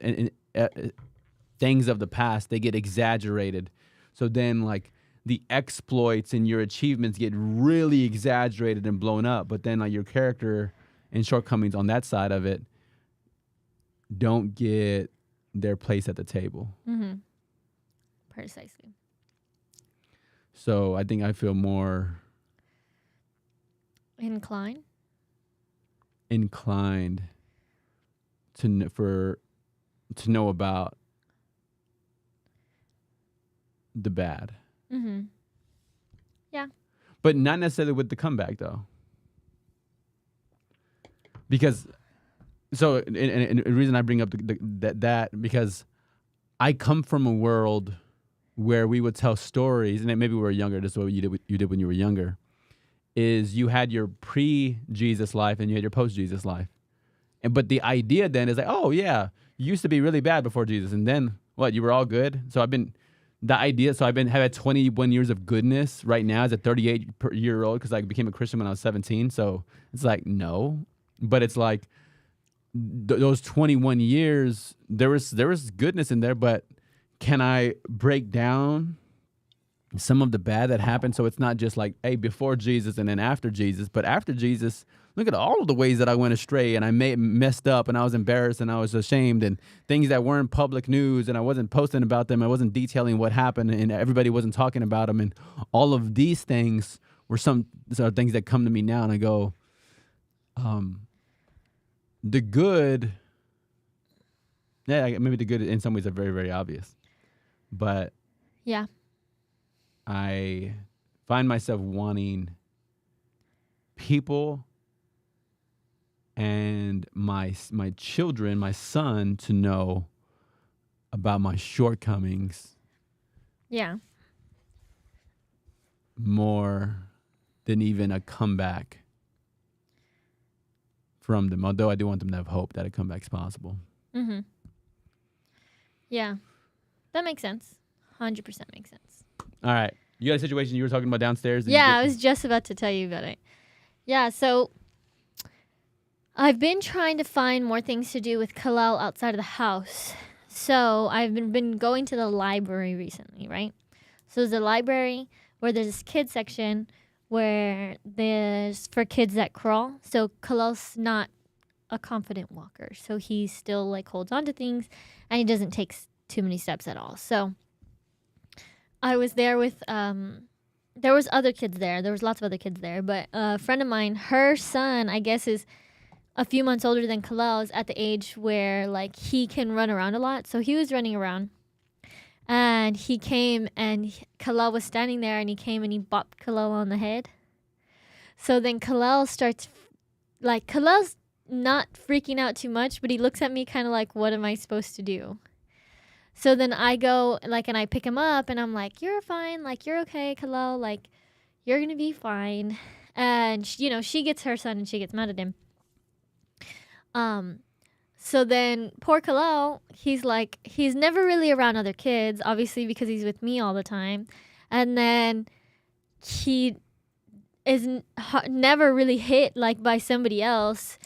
things of the past, they get exaggerated. So then like the exploits and your achievements get really exaggerated and blown up, but then like your character and shortcomings on that side of it don't get their place at the table. Mm-hmm. Precisely. So I think I feel more inclined to know about the bad. Mm-hmm. Yeah. But not necessarily with the comeback, though. Because, so, and the reason I bring up that because I come from a world where we would tell stories, and maybe we were younger, this is what you did when you were younger, is you had your pre-Jesus life and you had your post-Jesus life. But the idea then is like, oh, yeah, you used to be really bad before Jesus, and then, what, you were all good? So I've had 21 years of goodness right now as a 38-year-old because I became a Christian when I was 17. So it's like, no. But it's like those 21 years, there was goodness in there, but can I break down some of the bad that happened so it's not just like, hey, before Jesus and then after Jesus, but after Jesus, look at all of the ways that I went astray and I messed up and I was embarrassed and I was ashamed and things that weren't public news and I wasn't posting about them. I wasn't detailing what happened and everybody wasn't talking about them. And all of these things were are things that come to me now and I go, the good, maybe the good in some ways are very, very obvious. But Yeah. I find myself wanting people and my children, my son, to know about my shortcomings Yeah. more than even a comeback from them. Although I do want them to have hope that a comeback's possible. Mm-hmm. Yeah. That makes sense. 100% makes sense. All right. You got a situation you were talking about downstairs? Yeah, I was just about to tell you about it. Yeah, so I've been trying to find more things to do with Kalal outside of the house. So I've been going to the library recently, right? So there's a library where there's this kids section where there's for kids that crawl. So Kalal's not a confident walker. So he still like holds on to things and he doesn't take too many steps at all. So I was there with there was other kids there. There was lots of other kids there, but a friend of mine, her son, I guess, is a few months older than Kalal's at the age where like he can run around a lot. So he was running around, and he came and Kalal was standing there, and he came and he bopped Kalal on the head. So then Kalal starts like Kalal's not freaking out too much, but he looks at me kind of like, "What am I supposed to do?" So then I go, like, and I pick him up, and I'm like, "You're fine. Like, you're okay, Kalal. Like, you're going to be fine." And, she gets her son, and she gets mad at him. So then poor Kalal, he's never really around other kids, obviously, because he's with me all the time. And then he is never really hit, like, by somebody else.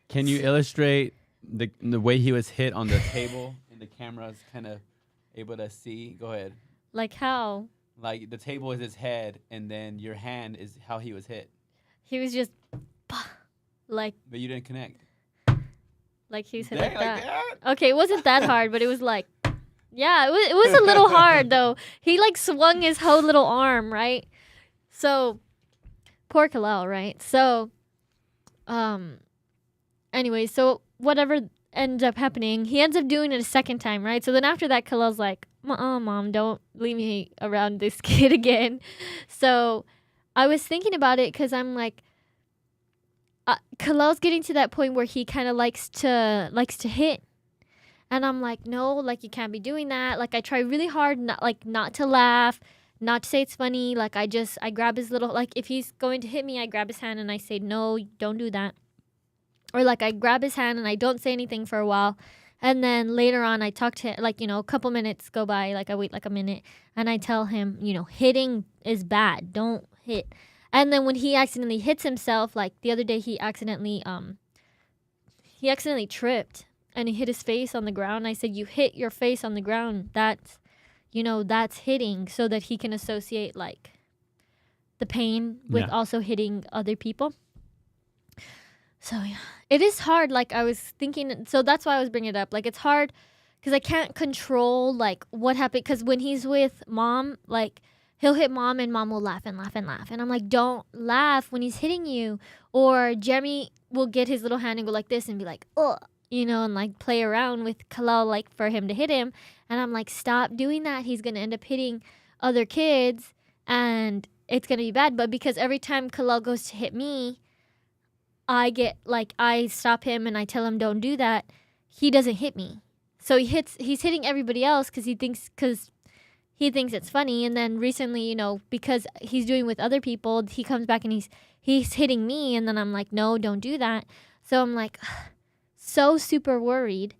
Can you illustrate the way he was hit on the table? The camera's kind of able to see. Go ahead. Like how? Like the table is his head, and then your hand is how he was hit. He was just like. But you didn't connect. Like he was hit Dang, like that. that. Okay, it wasn't that hard, but it was like, yeah, it was a little hard though. He like swung his whole little arm, right? So, poor Kalal, right? So, anyway, so whatever ends up happening, he ends up doing it a second time, right? So then after that, Kalal's like, Mom, don't leave me around this kid again. So I was thinking about it because I'm like, Kalal's getting to that point where he kind of likes to hit. And I'm like, no, like you can't be doing that. Like I try really hard not to laugh, not to say it's funny. Like I grab his little, like if he's going to hit me, I grab his hand and I say, no, don't do that. Or like I grab his hand and I don't say anything for a while. And then later on I talk to him, like, a couple minutes go by, like I wait like a minute and I tell him, hitting is bad. Don't hit. And then when he accidentally hits himself, like the other day he accidentally tripped and he hit his face on the ground. I said, you hit your face on the ground. That's hitting, so that he can associate like the pain with also hitting other people. So, yeah, it is hard. Like, I was thinking, so that's why I was bringing it up. Like, it's hard because I can't control, like, what happened. Because when he's with Mom, like, he'll hit Mom and Mom will laugh and laugh and laugh. And I'm like, don't laugh when he's hitting you. Or Jeremy will get his little hand and go like this and be like, ugh, and, like, play around with Kalal, like, for him to hit him. And I'm like, stop doing that. He's going to end up hitting other kids and it's going to be bad. But because every time Kalal goes to hit me, I stop him and I tell him don't do that. He doesn't hit me. So he's hitting everybody else because he thinks it's funny. And then recently, because he's doing with other people, he comes back and he's hitting me. And then I'm like, no, don't do that. So I'm like, so super worried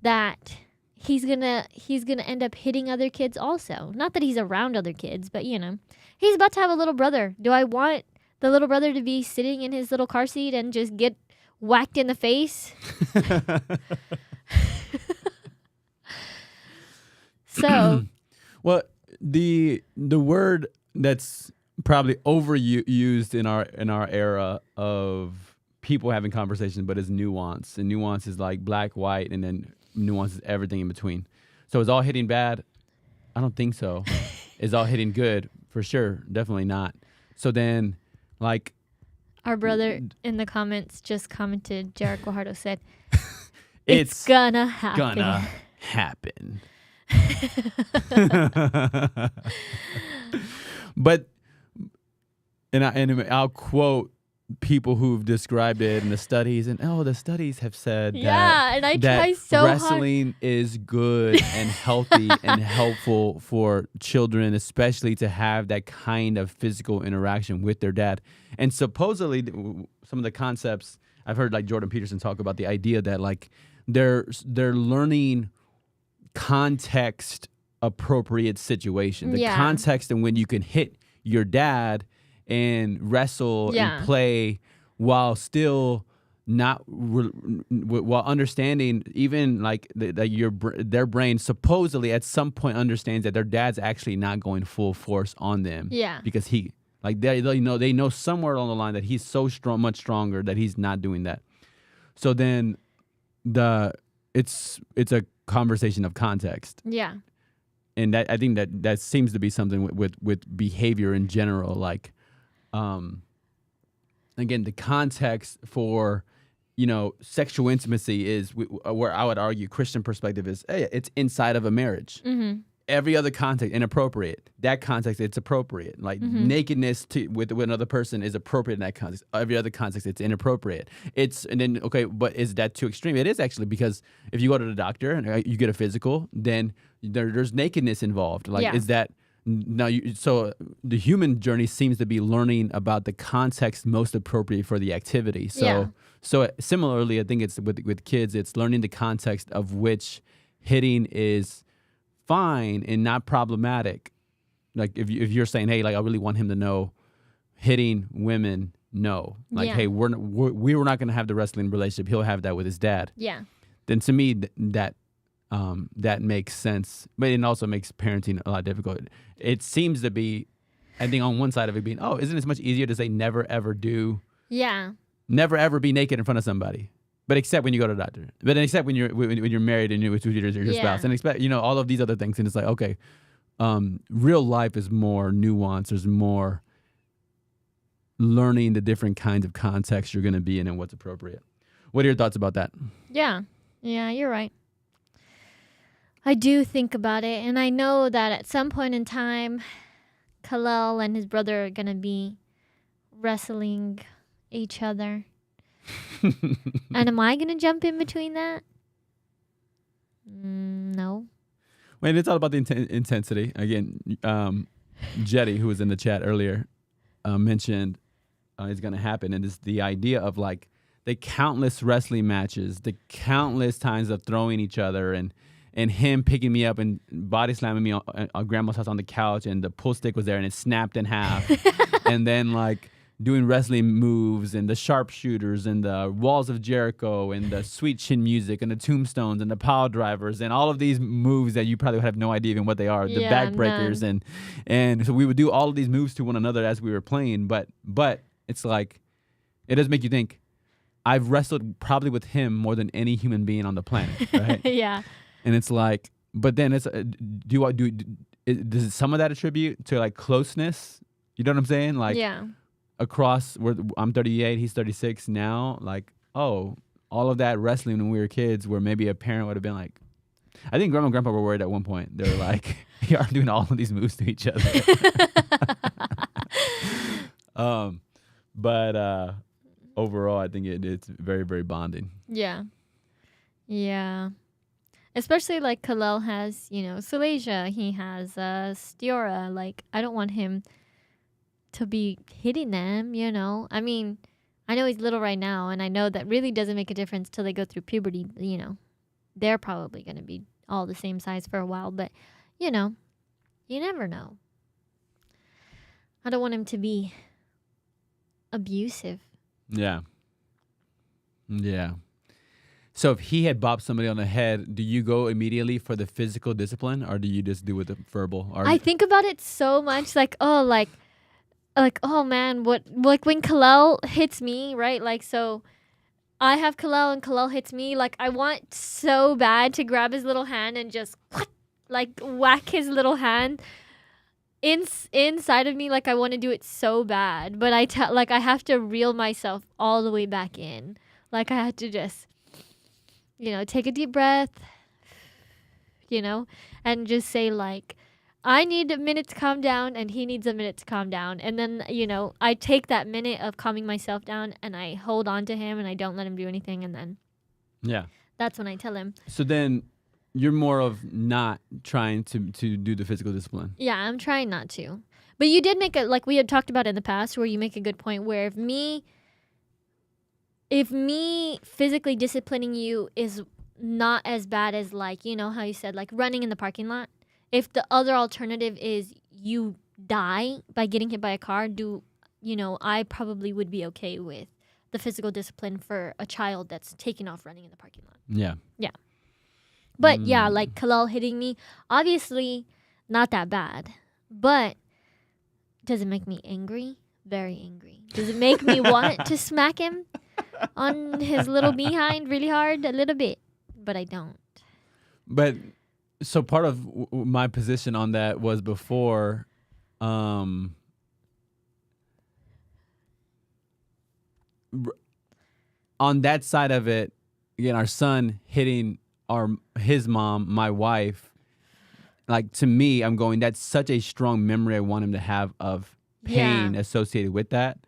that he's gonna end up hitting other kids also. Not that he's around other kids, but he's about to have a little brother. Do I want the little brother to be sitting in his little car seat and just get whacked in the face? So, well, the word that's probably overused in our era of people having conversations, but it's nuance. And nuance is like black, white, and then nuance is everything in between. So is all hitting bad? I don't think so. Is all hitting good? For sure. Definitely not. So then, like, Our brother in the comments just commented, Jared Guajardo said, it's gonna happen. gonna happen. But, and I'll quote people who've described it in the studies, and the studies have said Yeah, and I that try so hard. wrestling is good and healthy and helpful for children, especially to have that kind of physical interaction with their dad. And supposedly, some of the concepts I've heard, like Jordan Peterson talk about, the idea that like they're learning context appropriate situation, the Yeah. context in when you can hit your dad and wrestle Yeah. and play while still not while understanding, even like that their brain supposedly at some point understands that their dad's actually not going full force on them. Yeah. Because he like they know somewhere along the line that he's so strong, much stronger, that he's not doing that. So then it's a conversation of context. Yeah. And that I think that seems to be something with behavior in general. Like, again, the context for, sexual intimacy is where I would argue Christian perspective is, hey, it's inside of a marriage. Mm-hmm. Every other context inappropriate. That context, it's appropriate. Like nakedness with another person is appropriate in that context. Every other context, it's inappropriate. But is that too extreme? It is actually, because if you go to the doctor and you get a physical, then there's nakedness involved. Like, Yeah. is that now? So the human journey seems to be learning about the context most appropriate for the activity. So Yeah. so similarly, I think it's with kids, it's learning the context of which hitting is fine and not problematic. Like if you're saying, hey, like I really want him to know hitting women, no. Like, Yeah. hey, we were not going to have the wrestling relationship. He'll have that with his dad. Yeah. Then to me, that makes sense. But it also makes parenting a lot difficult. It seems to be, I think, on one side of it being, isn't it much easier to say never ever never ever be naked in front of somebody? But except when you go to the doctor. But except when you're married and you're with your Yeah. spouse. And expect, all of these other things. And it's like, okay, real life is more nuanced. There's more learning the different kinds of contexts you're going to be in and what's appropriate. What are your thoughts about that? Yeah. Yeah, you're right. I do think about it, and I know that at some point in time, Khalil and his brother are going to be wrestling each other. And am I going to jump in between that? No. Wait, it's all about the intensity. Again, Jetty, who was in the chat earlier, mentioned it's going to happen. And it's the idea of like the countless wrestling matches, the countless times of throwing each other and him picking me up and body slamming me on grandma's house on the couch, and the pull stick was there and it snapped in half. And then like doing wrestling moves and the sharpshooters and the walls of Jericho and the sweet chin music and the tombstones and the power drivers and all of these moves that you probably would have no idea even what they are, the Yeah, backbreakers. And so we would do all of these moves to one another as we were playing. But it's like, it does make you think, I've wrestled probably with him more than any human being on the planet, right? Yeah. And it's like, but then it's, does some of that attribute to like closeness? You know what I'm saying? Like, yeah. across, I'm 38, he's 36 now. Like, all of that wrestling when we were kids, where maybe a parent would have been like, I think grandma and grandpa were worried at one point. They were like, you are doing all of these moves to each other. But overall, I think it's very, very bonding. Yeah. Yeah. Especially like Khalil has, Salasia. He has Stiora. Like, I don't want him to be hitting them, I mean, I know he's little right now, and I know that really doesn't make a difference till they go through puberty. They're probably going to be all the same size for a while, but, you never know. I don't want him to be abusive. Yeah. Yeah. So if he had bopped somebody on the head, do you go immediately for the physical discipline, or do you just do with the verbal? Or I think about it so much, like, like, oh man, what, like when Kalel hits me, right? Like, so I have Kalel and Kalel hits me. Like, I want so bad to grab his little hand and just like whack his little hand inside of me. Like, I want to do it so bad, but like I have to reel myself all the way back in. Like, I have to just, take a deep breath, and just say like, I need a minute to calm down and he needs a minute to calm down. And then, I take that minute of calming myself down and I hold on to him and I don't let him do anything. And then Yeah. that's when I tell him, So then you're more of not trying to do the physical discipline. yeah, I'm trying not to. But you did make it, like we had talked about in the past, where you make a good point where if me physically disciplining you is not as bad as, like, how you said, like running in the parking lot. If the other alternative is you die by getting hit by a car, I probably would be okay with the physical discipline for a child that's taking off running in the parking lot. Yeah. But yeah, like Kalal hitting me, obviously not that bad. But does it make me angry? Very angry. Does it make me want to smack him on his little behind really hard? A little bit. But I don't. But so part of my position on that was before, on that side of it, again, our son hitting his mom, my wife, like, to me, I'm going, that's such a strong memory I want him to have of pain associated with that.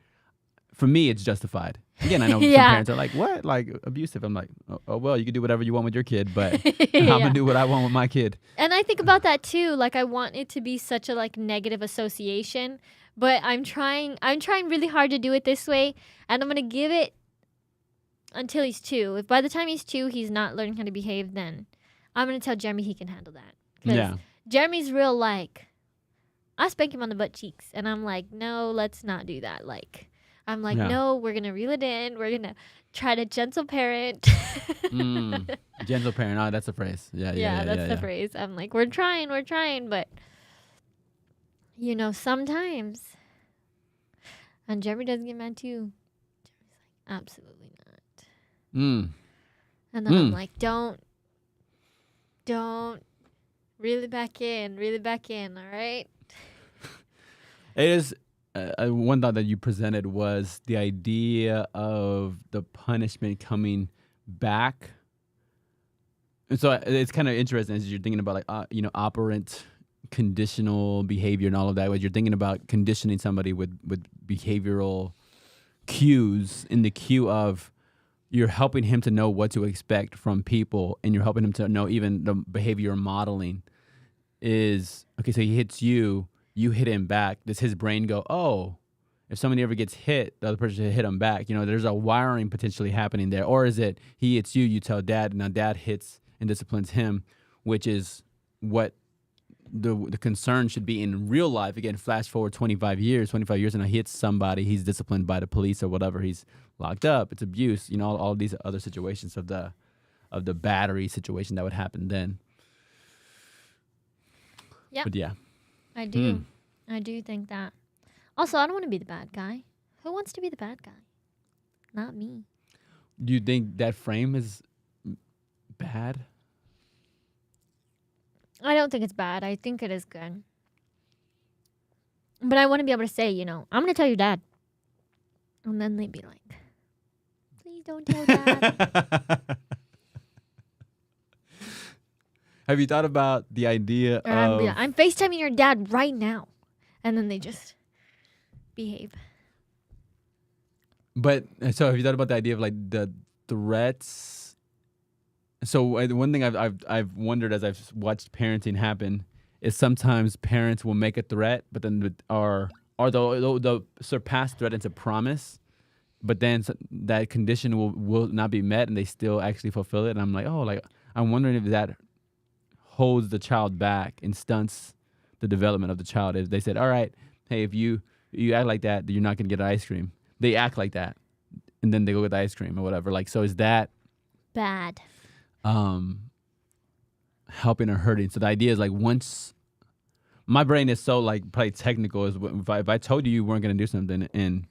For me, it's justified. Again, I know some parents are like, what? Like, abusive. I'm like, oh, well, you can do whatever you want with your kid, but I'm going to do what I want with my kid. And I think about that too. Like, I want it to be such a, like, negative association, but I'm trying really hard to do it this way, and I'm going to give it until he's 2. If by the time he's 2, he's not learning how to behave, then I'm going to tell Jeremy he can handle that. Yeah. Jeremy's real, like, I spank him on the butt cheeks, and I'm like, no, let's not do that. Like, I'm like, no, we're going to reel it in. We're going to try to gentle parent. Gentle parent. Oh, that's a phrase. Yeah, that's the phrase. I'm like, we're trying, but, sometimes, and Jeremy doesn't get mad too. Jeremy's like, absolutely not. And then I'm like, don't reel it back in, all right? It is. One thought that you presented was the idea of the punishment coming back. And so it's kind of interesting as you're thinking about, like, operant conditional behavior and all of that. As you're thinking about conditioning somebody with behavioral cues, in the cue of you're helping him to know what to expect from people, and you're helping him to know even the behavior modeling is, okay, so he hits you. You hit him back. Does his brain go, oh, if somebody ever gets hit, the other person should hit him back? There's a wiring potentially happening there. Or is it he hits you, you tell dad, and now dad hits and disciplines him, which is what the concern should be in real life. Again, flash forward 25 years, and he hits somebody, he's disciplined by the police or whatever, he's locked up, it's abuse, all of these other situations of the battery situation that would happen then. Yeah. But yeah. I do. I do think that. Also, I don't want to be the bad guy. Who wants to be the bad guy? Not me. Do you think that frame is bad? I don't think it's bad. I think it is good. But I want to be able to say, I'm going to tell your dad. And then they'd be like, please don't tell dad. Have you thought about the idea Or of... I'm FaceTiming your dad right now. And then they just behave. But, so have you thought about the idea of, like, the threats? So one thing I've wondered as I've watched parenting happen is sometimes parents will make a threat, but then they'll surpass threat into promise, but then that condition will not be met and they still actually fulfill it. And I'm like, I'm wondering if that holds the child back and stunts the development of the child. If they said, all right, hey, if you act like that, you're not going to get ice cream. They act like that, and then they go get the ice cream or whatever. Like, so is that bad? Helping or hurting? So the idea is, like, once my brain is so like probably technical. Is if I told you weren't gonna do something and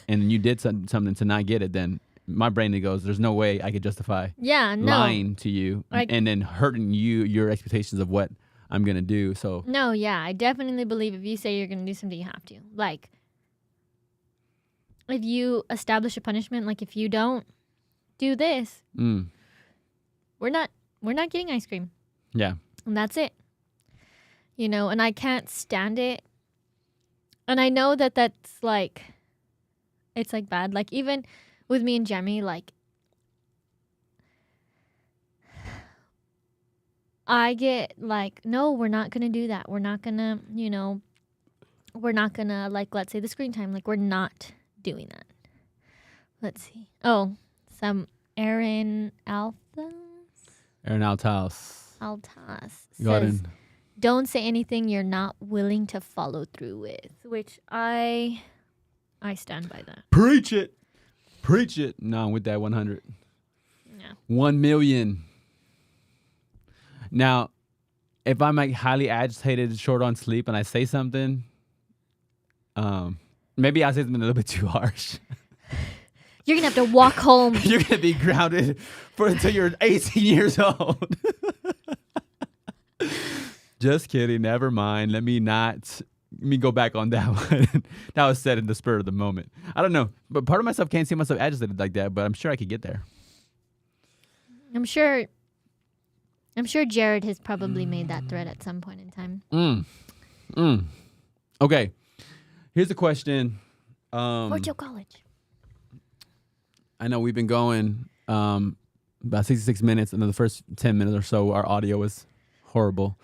you did something to not get it, then my brain goes, there's no way I could justify Yeah, no. lying to you Like- and then hurting your expectations of what I'm gonna do. So No, yeah, I definitely believe if you say you're going to do something, you have to. Like, if you establish a punishment, like if you don't do this, we're not getting ice cream. yeah. And that's it. You know, and I can't stand it. And I know that that's like, it's like bad. Like even with me and Jemmy, like I get like, no, we're not going to do that. We're not going to, you know, we're not going to like, let's say the screen time, like we're not doing that. Let's see. Oh, some Aaron Altas Aaron Altas. Go ahead says, and don't say anything you're not willing to follow through with, which I stand by that. preach it. Preach it. No, I'm with that 100. Yeah. 1 million. Now, if I'm like highly agitated, short on sleep, and I say something, maybe I say something a little bit too harsh. You're gonna have to walk home. You're gonna be grounded until you're 18 years old. Just kidding. Never mind. Let me go back on that one. That was said in the spur of the moment. I don't know, but part of myself can't see myself agitated like that. But I'm sure I could get there. I'm sure Jared has probably made that threat at some point in time. Okay. Here's a question. Fort Hill College. I know we've been going about 66 minutes, and the first 10 minutes or so, our audio was horrible.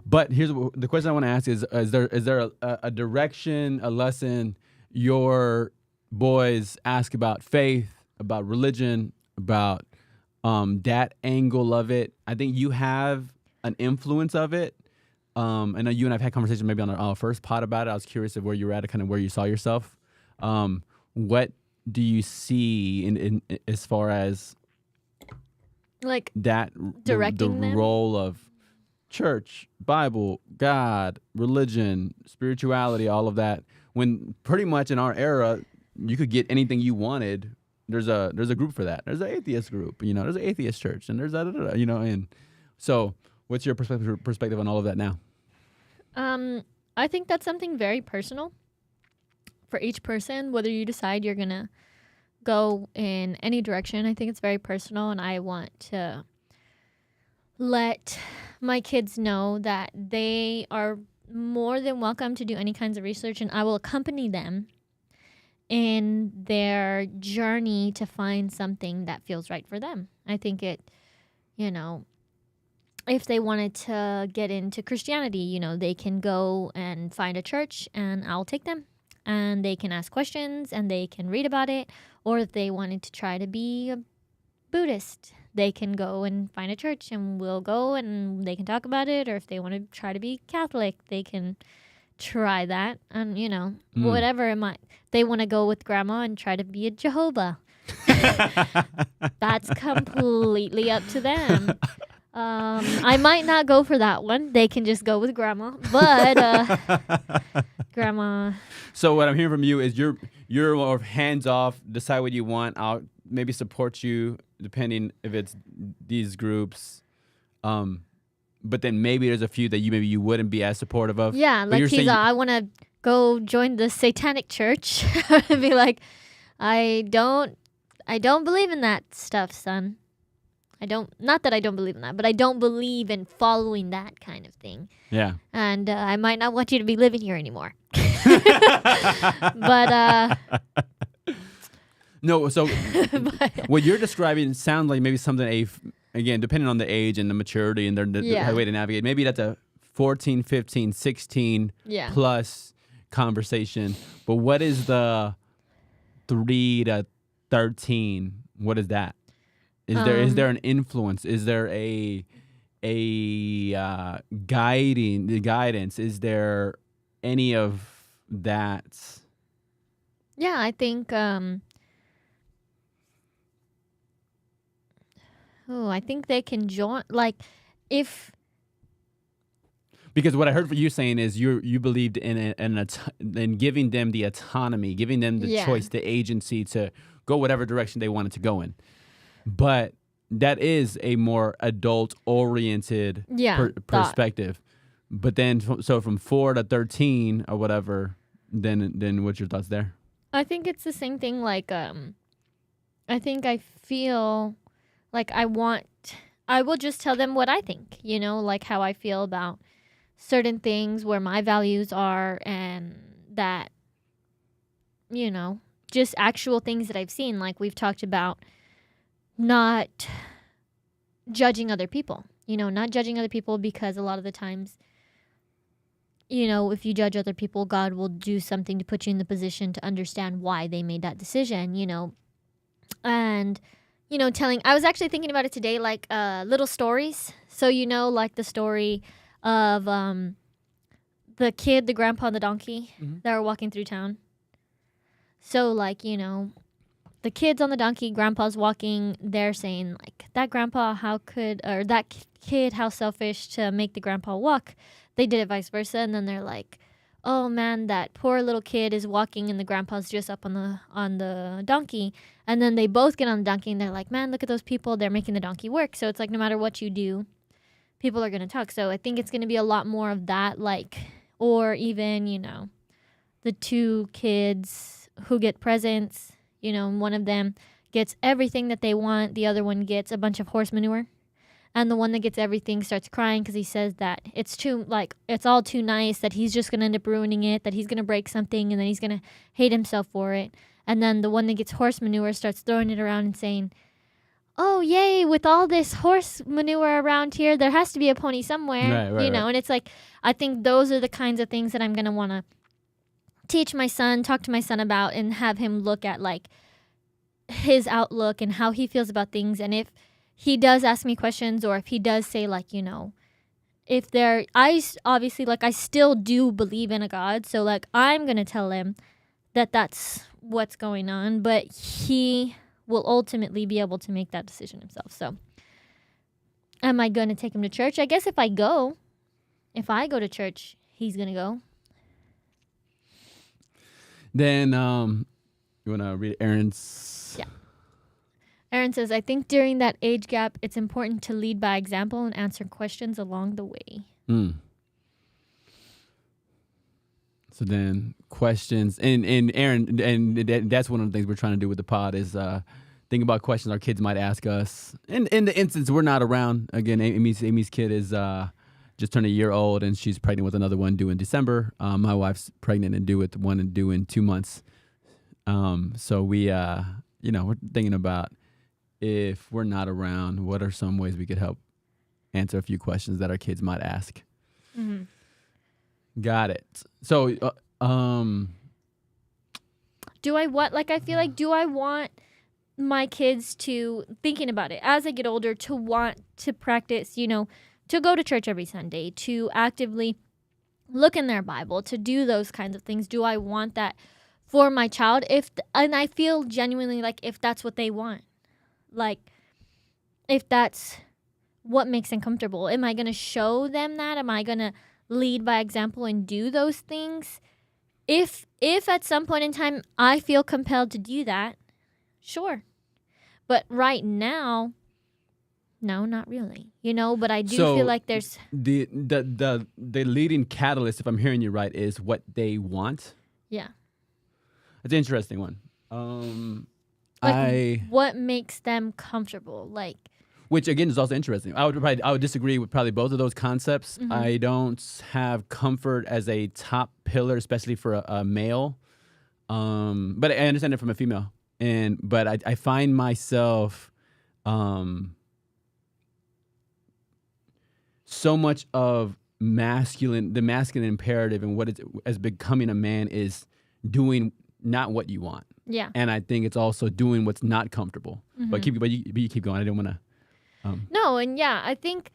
But here's the question I want to ask: is there a direction, a lesson your boys ask about faith, about religion, about that angle of it? I think you have an influence of it. I know you and I've had conversations maybe on our first pod about it. I was curious of where you were at, kind of where you saw yourself. What do you see in as far as Like that directing the them? role of church, Bible, God, religion, spirituality, all of that? When pretty much in our era, you could get anything you wanted. There's a group for that. There's an atheist group, you know. There's an atheist church, and there's that, you know. And so, what's your perspective on all of that now? I think that's something very personal for each person, whether you decide you're gonna go in any direction. I think it's very personal, and I want to let my kids know that they are more than welcome to do any kinds of research, and I will accompany them in their journey to find something that feels right for them. I think it, you know, if they wanted to get into Christianity, you know, they can go and find a church and I'll take them and they can ask questions and they can read about it. Or if they wanted to try to be a Buddhist, they can go and find a church and we'll go and they can talk about it. Or if they want to try to be Catholic, they can try that. And, you know, whatever it might. They want to go with grandma and try to be a Jehovah. That's completely up to them. I might not go for that one. They can just go with grandma. But grandma. So what I'm hearing from you is you're more hands off. Decide what you want. I'll maybe support you depending if it's these groups. But then maybe there's a few that you wouldn't be as supportive of. Yeah, But like you're saying I want to go join the Satanic Church and be like, I don't believe in that stuff, son. Not that I don't believe in that, but I don't believe in following that kind of thing. Yeah. And I might not want you to be living here anymore. But No, so what you're describing sounds like maybe something again, depending on the age and the maturity and the way to navigate. Maybe that's a 14, 15, 16 plus conversation. But what is the 3 to 13? What is that? Is there an influence? Is there a guidance? Is there any of that? Yeah, I think I think they can join, like, if Because what I heard you saying is you believed in giving them the autonomy, giving them the Yeah. choice, the agency to go whatever direction they wanted to go in. But that is a more adult-oriented thought. perspective. But then, so from 4 to 13 or whatever, then what's your thoughts there? I think it's the same thing. Like, I think I feel like I will just tell them what I think, like how I feel about certain things, where my values are, and that, just actual things that I've seen. Like we've talked about not judging other people, not judging other people, because a lot of the times, if you judge other people, God will do something to put you in the position to understand why they made that decision, and, I was actually thinking about it today, like little stories. So, like the story of the kid, the grandpa, and the donkey that were walking through town. So, like, the kid's on the donkey, grandpa's walking, they're saying, like, that grandpa, that kid, how selfish to make the grandpa walk. They did it vice versa, and then they're like, oh man, that poor little kid is walking and the grandpa's just up on the donkey. And then they both get on the donkey and they're like, man, look at those people, they're making the donkey work. So it's like no matter what you do, people are going to talk. So I think it's going to be a lot more of that, like, or even, the two kids who get presents, and one of them gets everything that they want, the other one gets a bunch of horse manure. And the one that gets everything starts crying because he says that it's all too nice, that he's just going to end up ruining it, that he's going to break something, and then he's going to hate himself for it. And then the one that gets horse manure starts throwing it around and saying, oh, yay, with all this horse manure around here, there has to be a pony somewhere, Right. And it's like, I think those are the kinds of things that I'm going to want to teach my son, talk to my son about, and have him look at, like, his outlook and how he feels about things. And if he does ask me questions, or if he does say, like, obviously, like, I still do believe in a God. So, like, I'm going to tell him that that's what's going on, but he will ultimately be able to make that decision himself. So, am I going to take him to church? I guess if I go to church, he's going to go. Then, you want to read Aaron's? Yeah. Aaron says, I think during that age gap, it's important to lead by example and answer questions along the way. So then questions, and Aaron, and that's one of the things we're trying to do with the pod is think about questions our kids might ask us. In the instance we're not around, again, Amy's kid is just turned a year old, and she's pregnant with another one due in December. My wife's pregnant and due with one and due in 2 months. So we, we're thinking about, if we're not around, what are some ways we could help answer a few questions that our kids might ask? Mm-hmm. Got it. So, do I want my kids to, thinking about it as I get older, to want to practice, to go to church every Sunday, to actively look in their Bible, to do those kinds of things? Do I want that for my child? And I feel genuinely like if that's what they want, like if that's what makes them comfortable, am I going to show them that? Am I going to lead by example and do those things? If at some point in time I feel compelled to do that, sure. But right now, no, not really. But I do feel like there's the leading catalyst, if I'm hearing you right, is what they want. Yeah. It's an interesting one. What makes them comfortable, like. Which again is also interesting. I would disagree with probably both of those concepts. Mm-hmm. I don't have comfort as a top pillar, especially for a male. But I understand it from a female. But I find myself so much of the masculine imperative and what is as becoming a man is doing not what you want. Yeah. And I think it's also doing what's not comfortable. Mm-hmm. But you keep going. I didn't want to. No, and yeah, I think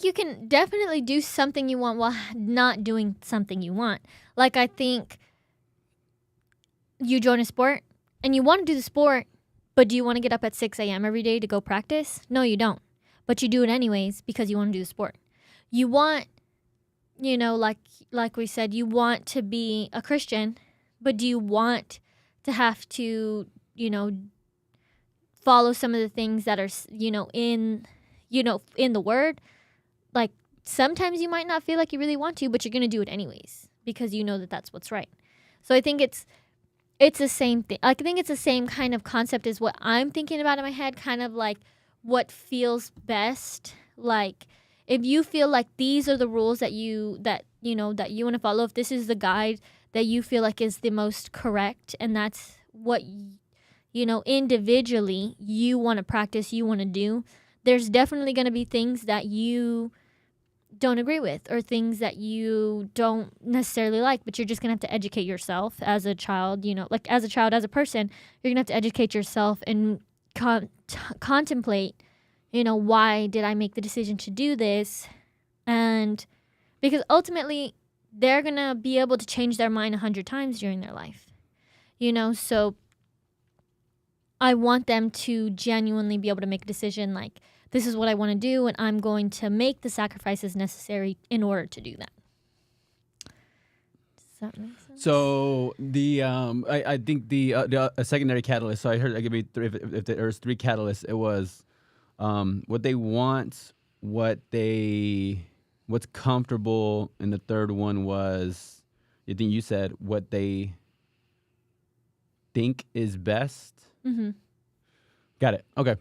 you can definitely do something you want while not doing something you want. Like, I think you join a sport and you want to do the sport, but do you want to get up at 6 a.m. every day to go practice? No, you don't. But you do it anyways because you want to do the sport. you want, like we said, you want to be a Christian, but do you want to have to, follow some of the things that are, in the word? Like, sometimes you might not feel like you really want to, but you're going to do it anyways because you know that that's what's right. So I think it's the same thing. I think it's the same kind of concept as what I'm thinking about in my head, kind of like what feels best. Like, if you feel like these are the rules that you want to follow, if this is the guide that you feel like is the most correct, and that's what individually you want to practice, you want to do, there's definitely going to be things that you don't agree with or things that you don't necessarily like, but you're just going to have to educate yourself as a child, as a person, you're going to have to educate yourself and contemplate, why did I make the decision to do this? And because ultimately they're going to be able to change their mind 100 times during their life, so I want them to genuinely be able to make a decision like, this is what I want to do, and I'm going to make the sacrifices necessary in order to do that. Does that make sense? So I think the secondary catalyst. So I heard I give me three. If there's three catalysts, it was what they want, what's comfortable, and the third one was, I think you said what they think is best. Mm-hmm. Got it. Okay.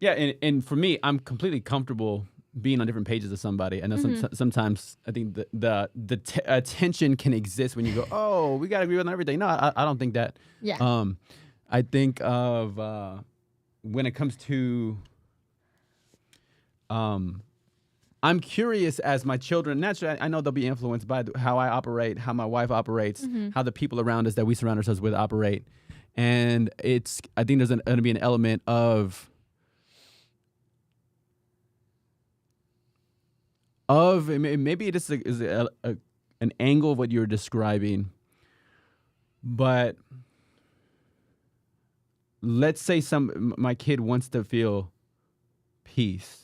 Yeah, and for me, I'm completely comfortable being on different pages of somebody. I know sometimes I think the tension can exist when you go, oh, we got to agree on everything. No, I don't think that. Yeah. I think of when it comes to, I'm curious as my children, naturally, I know they'll be influenced by how I operate, how my wife operates, how the people around us that we surround ourselves with operate. And I think there's going to be an element of maybe this is an angle of what you're describing, but let's say my kid wants to feel peace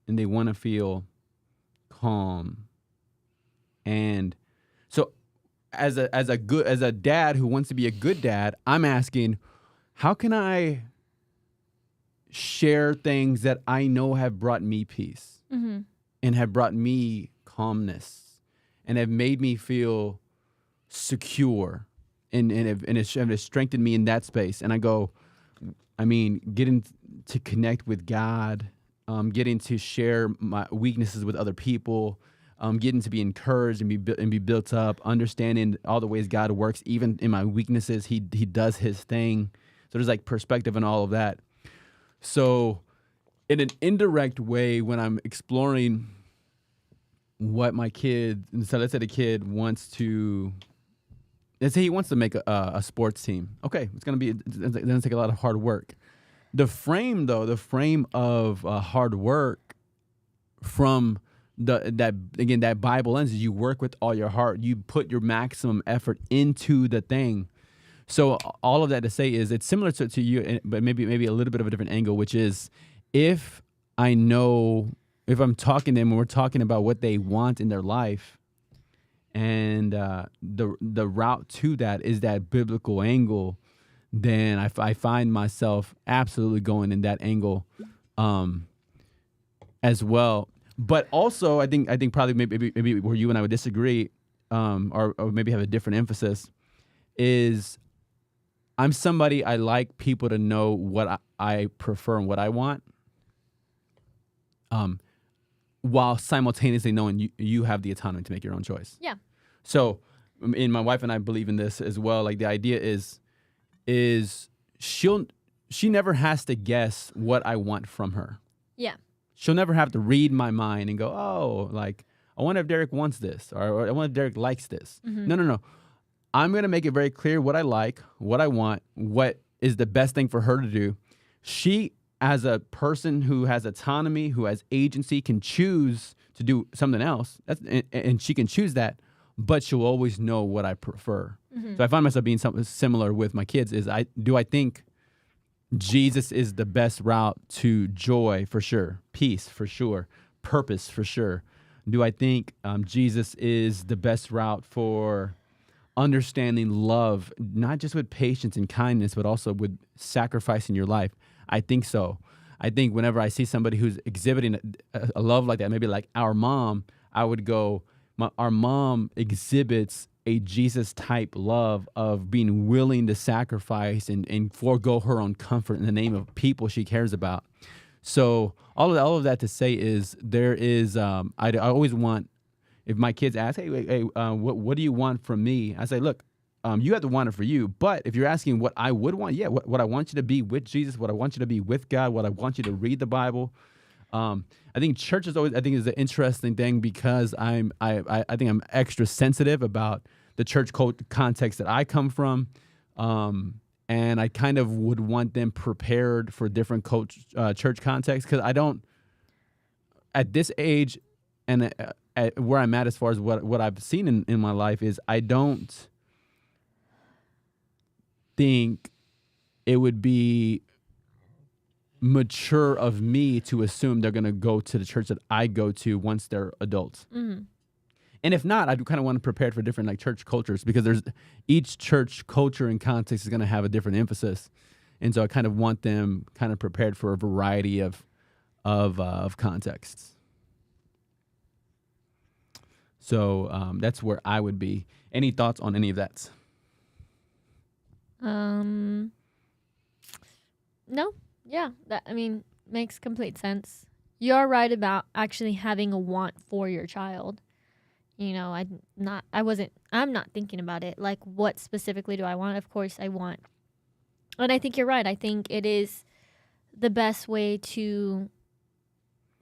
and they want to feel calm, and so as a dad who wants to be a good dad, I'm asking, how can I share things that I know have brought me peace? Mm-hmm. And have brought me calmness and have made me feel secure and have strengthened me in that space. And I go, getting to connect with God, getting to share my weaknesses with other people, getting to be encouraged and be built up, understanding all the ways God works, even in my weaknesses, he does his thing. So there's like perspective and all of that. So in an indirect way, when I'm exploring what my kid, so let's say the kid wants to, let's say he wants to make a sports team. Okay, it's going to take a lot of hard work. The frame of hard work from that Bible lens is you work with all your heart. You put your maximum effort into the thing. So all of that to say is it's similar to you, but maybe a little bit of a different angle, which is, if I'm talking to them and we're talking about what they want in their life, and the route to that is that biblical angle, then I find myself absolutely going in that angle as well. But also, I think probably maybe where you and I would disagree, or maybe have a different emphasis, is I'm somebody, I like people to know what I prefer and what I want. While simultaneously knowing you have the autonomy to make your own choice. Yeah. So, and my wife and I believe in this as well. Like, the idea is she never has to guess what I want from her. Yeah. She'll never have to read my mind and go, oh, like, I wonder if Derek wants this, or I wonder if Derek likes this. Mm-hmm. No. I'm going to make it very clear what I like, what I want, what is the best thing for her to do. She, as a person who has autonomy, who has agency, can choose to do something else. And she can choose that, but she'll always know what I prefer. Mm-hmm. So I find myself being something similar with my kids. Is I think Jesus is the best route to joy for sure, peace for sure, purpose for sure? Do I think Jesus is the best route for understanding love, not just with patience and kindness, but also with sacrificing your life? I think so. I think whenever I see somebody who's exhibiting a love like that, maybe like our mom, I would go, our mom exhibits a Jesus type love of being willing to sacrifice and forego her own comfort in the name of people she cares about. So all of that to say is there is, I always want, if my kids ask, hey, what do you want from me? I say, look, you have to want it for you. But if you're asking what I would want, yeah, what I want you to be with Jesus, what I want you to be with God, what I want you to read the Bible. I think church is always, I think, is an interesting thing because I think I'm extra sensitive about the church context that I come from. And I kind of would want them prepared for different church contexts because I don't, at this age and at where I'm at as far as what I've seen in my life is I don't think it would be mature of me to assume they're going to go to the church that I go to once they're adults. Mm-hmm. And if not, I do kind of want to prepare for different like church cultures because there's each church culture and context is going to have a different emphasis. And so I kind of want them kind of prepared for a variety of contexts. So that's where I would be. Any thoughts on any of that? No. Yeah. That, I mean, makes complete sense. You're right about actually having a want for your child. You know, I'm not thinking about it. Like, what specifically do I want? Of course I want. And I think you're right. I think it is the best way to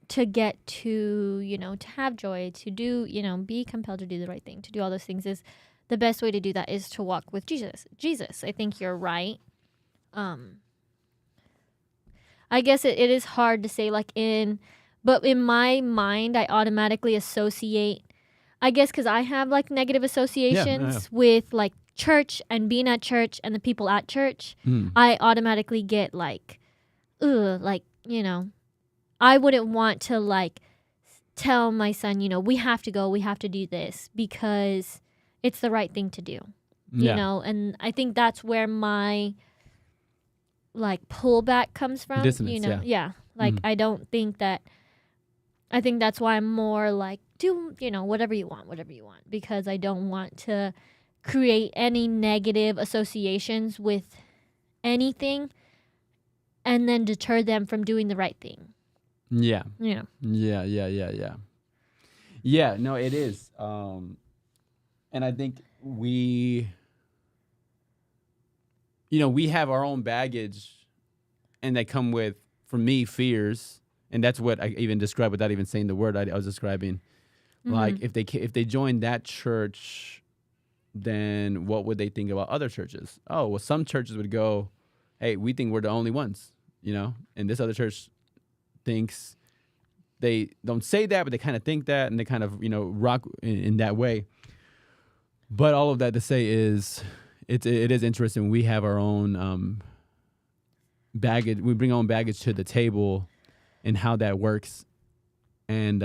get to, you know, to have joy, to do, you know, be compelled to do the right thing, to do all those things is the best way to do that is to walk with Jesus. I think you're right. I guess it is hard to say but in my mind, I automatically associate, I guess because I have like negative associations with like church and being at church and the people at church. I automatically get like, you know, I wouldn't want to like tell my son, you know, we have to go, we have to do this because it's the right thing to do, you know? And I think that's where my like pullback comes from, dissonance, you know? Yeah. Like, I don't think that, I think that's why I'm more like, do, you know, whatever you want, because I don't want to create any negative associations with anything and then deter them from doing the right thing. Yeah. Yeah. Yeah, no, it is. And I think we have our own baggage and they come with, for me, fears. And that's what I even described without even saying the word I was describing. Like if they join that church, then what would they think about other churches? Oh, well, some churches would go, hey, we think we're the only ones, you know? And this other church thinks, they don't say that, but they kind of think that, and they kind of, you know, rock in that way. But all of that to say is, it is interesting. We have our own baggage. We bring our own baggage to the table, and how that works, and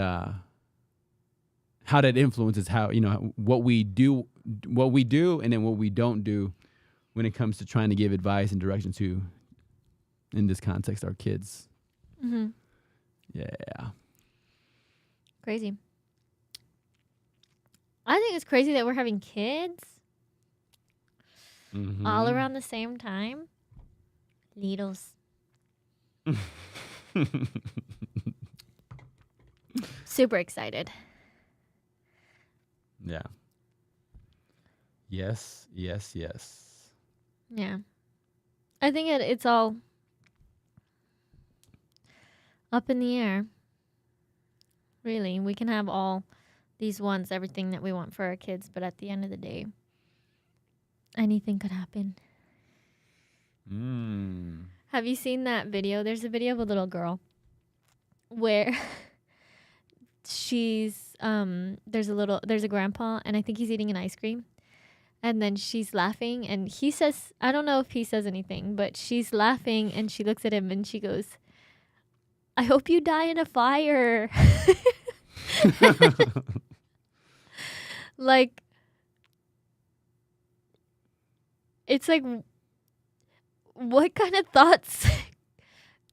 how that influences how, you know, what we do, and then what we don't do when it comes to trying to give advice and direction to, in this context, our kids. Mm-hmm. Yeah. Crazy. I think it's crazy that we're having kids all around the same time. Littles. Super excited. Yeah. Yes. Yeah. I think it's all up in the air. Really, we can have all these wants, everything that we want for our kids, but at the end of the day, anything could happen. Have you seen that video? There's a video of a little girl where she's there's a grandpa, and I think he's eating an ice cream, And then she's laughing, and he says, I don't know if he says anything, but she's laughing, and she looks at him, and she goes, I hope you die in a fire. Like, it's like, what kind of thoughts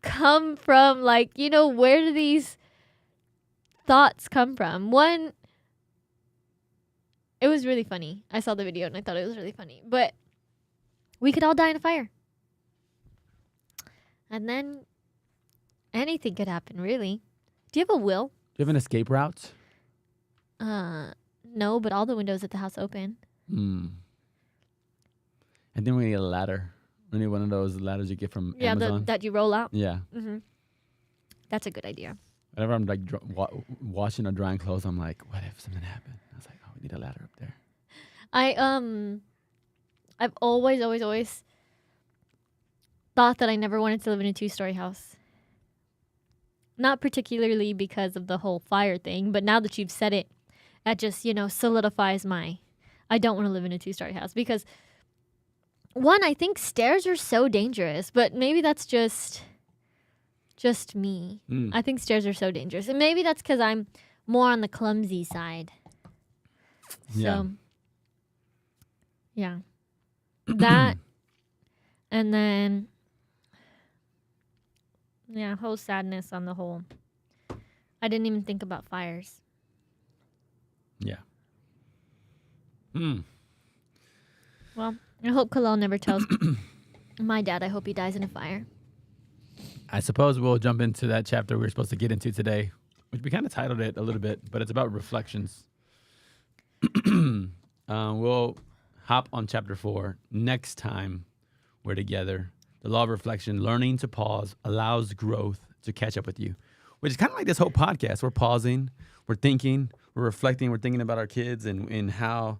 come from, like, you know, where do these thoughts come from? One, it was really funny. I saw the video and I thought it was really funny. But we could all die in a fire. And then anything could happen, really. Do you have a will? Do you have an escape route? No, but all the windows at the house open. And then we need a ladder. We need one of those ladders you get from Yeah, Amazon. that you roll out. Yeah. Mm-hmm. That's a good idea. Whenever I'm like washing or drying clothes, I'm like, what if something happened? I was like, oh, we need a ladder up there. I've always thought that I never wanted to live in a 2-story house. Not particularly because of the whole fire thing, but now that you've said it, that just, you know, solidifies I don't want to live in a 2-story house because, one, I think stairs are so dangerous, but maybe that's just me. I think stairs are so dangerous. And maybe that's because I'm more on the clumsy side. Yeah. So, yeah. That, and then, yeah, whole sadness on the whole. I didn't even think about fires. Yeah. Well, I hope Kalal never tells my dad. I hope he dies in a fire. I suppose we'll jump into that chapter we were supposed to get into today, which we kind of titled it a little bit, but it's about reflections. We'll hop on chapter 4 next time we're together. The law of reflection, learning to pause, allows growth to catch up with you, which is kind of like this whole podcast. We're pausing, we're thinking, we're reflecting, we're thinking about our kids and how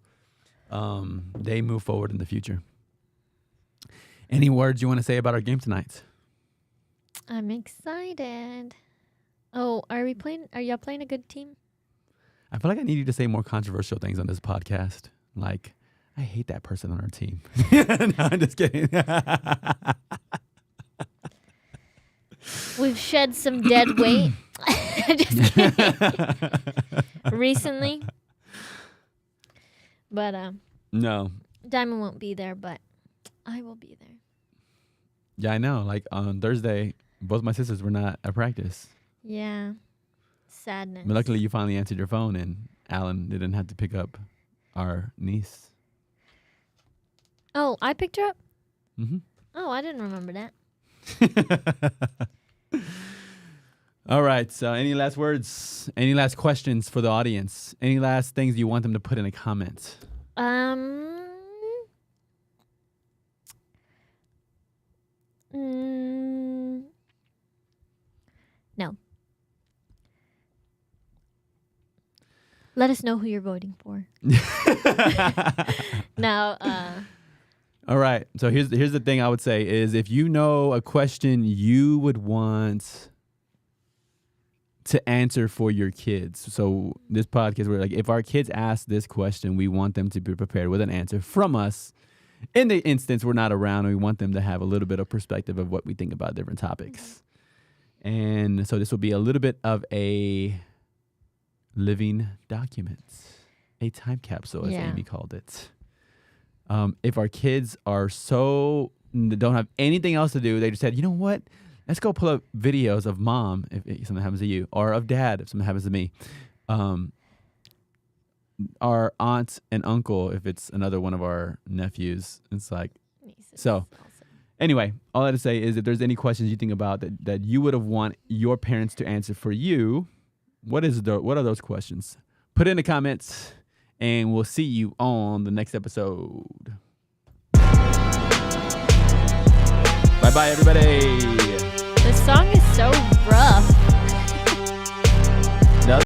they move forward in the future. Any words you want to say about our game tonight? I'm excited. Oh, are y'all playing a good team? I feel like I need you to say more controversial things on this podcast. Like, I hate that person on our team. No, I'm just kidding. We've shed some dead weight. Just kidding. Recently. But No. Diamond won't be there, but I will be there. Yeah, I know. Like on Thursday, both my sisters were not at practice. Yeah. Sadness. But luckily, you finally answered your phone, and Alan didn't have to pick up our niece. Oh, I picked her up? Mm-hmm. Oh, I didn't remember that. All right. So any last words? Any last questions for the audience? Any last things you want them to put in a comment? No. Let us know who you're voting for. Now, All right. So here's the thing I would say is if you know a question you would want to answer for your kids. So this podcast, we're like, if our kids ask this question, we want them to be prepared with an answer from us. In the instance we're not around, and we want them to have a little bit of perspective of what we think about different topics. And so this will be a little bit of a living document, a time capsule, as Amy called it. If our kids are don't have anything else to do, they just said, you know what? Let's go pull up videos of mom if something happens to you, or of dad if something happens to me. Our aunt and uncle if it's another one of our nephews. It's like, so anyway, all I have to say is if there's any questions you think about that you would have want your parents to answer for you, what are those questions? Put it in the comments, and we'll see you on the next episode. Bye-bye, everybody. the song is so rough.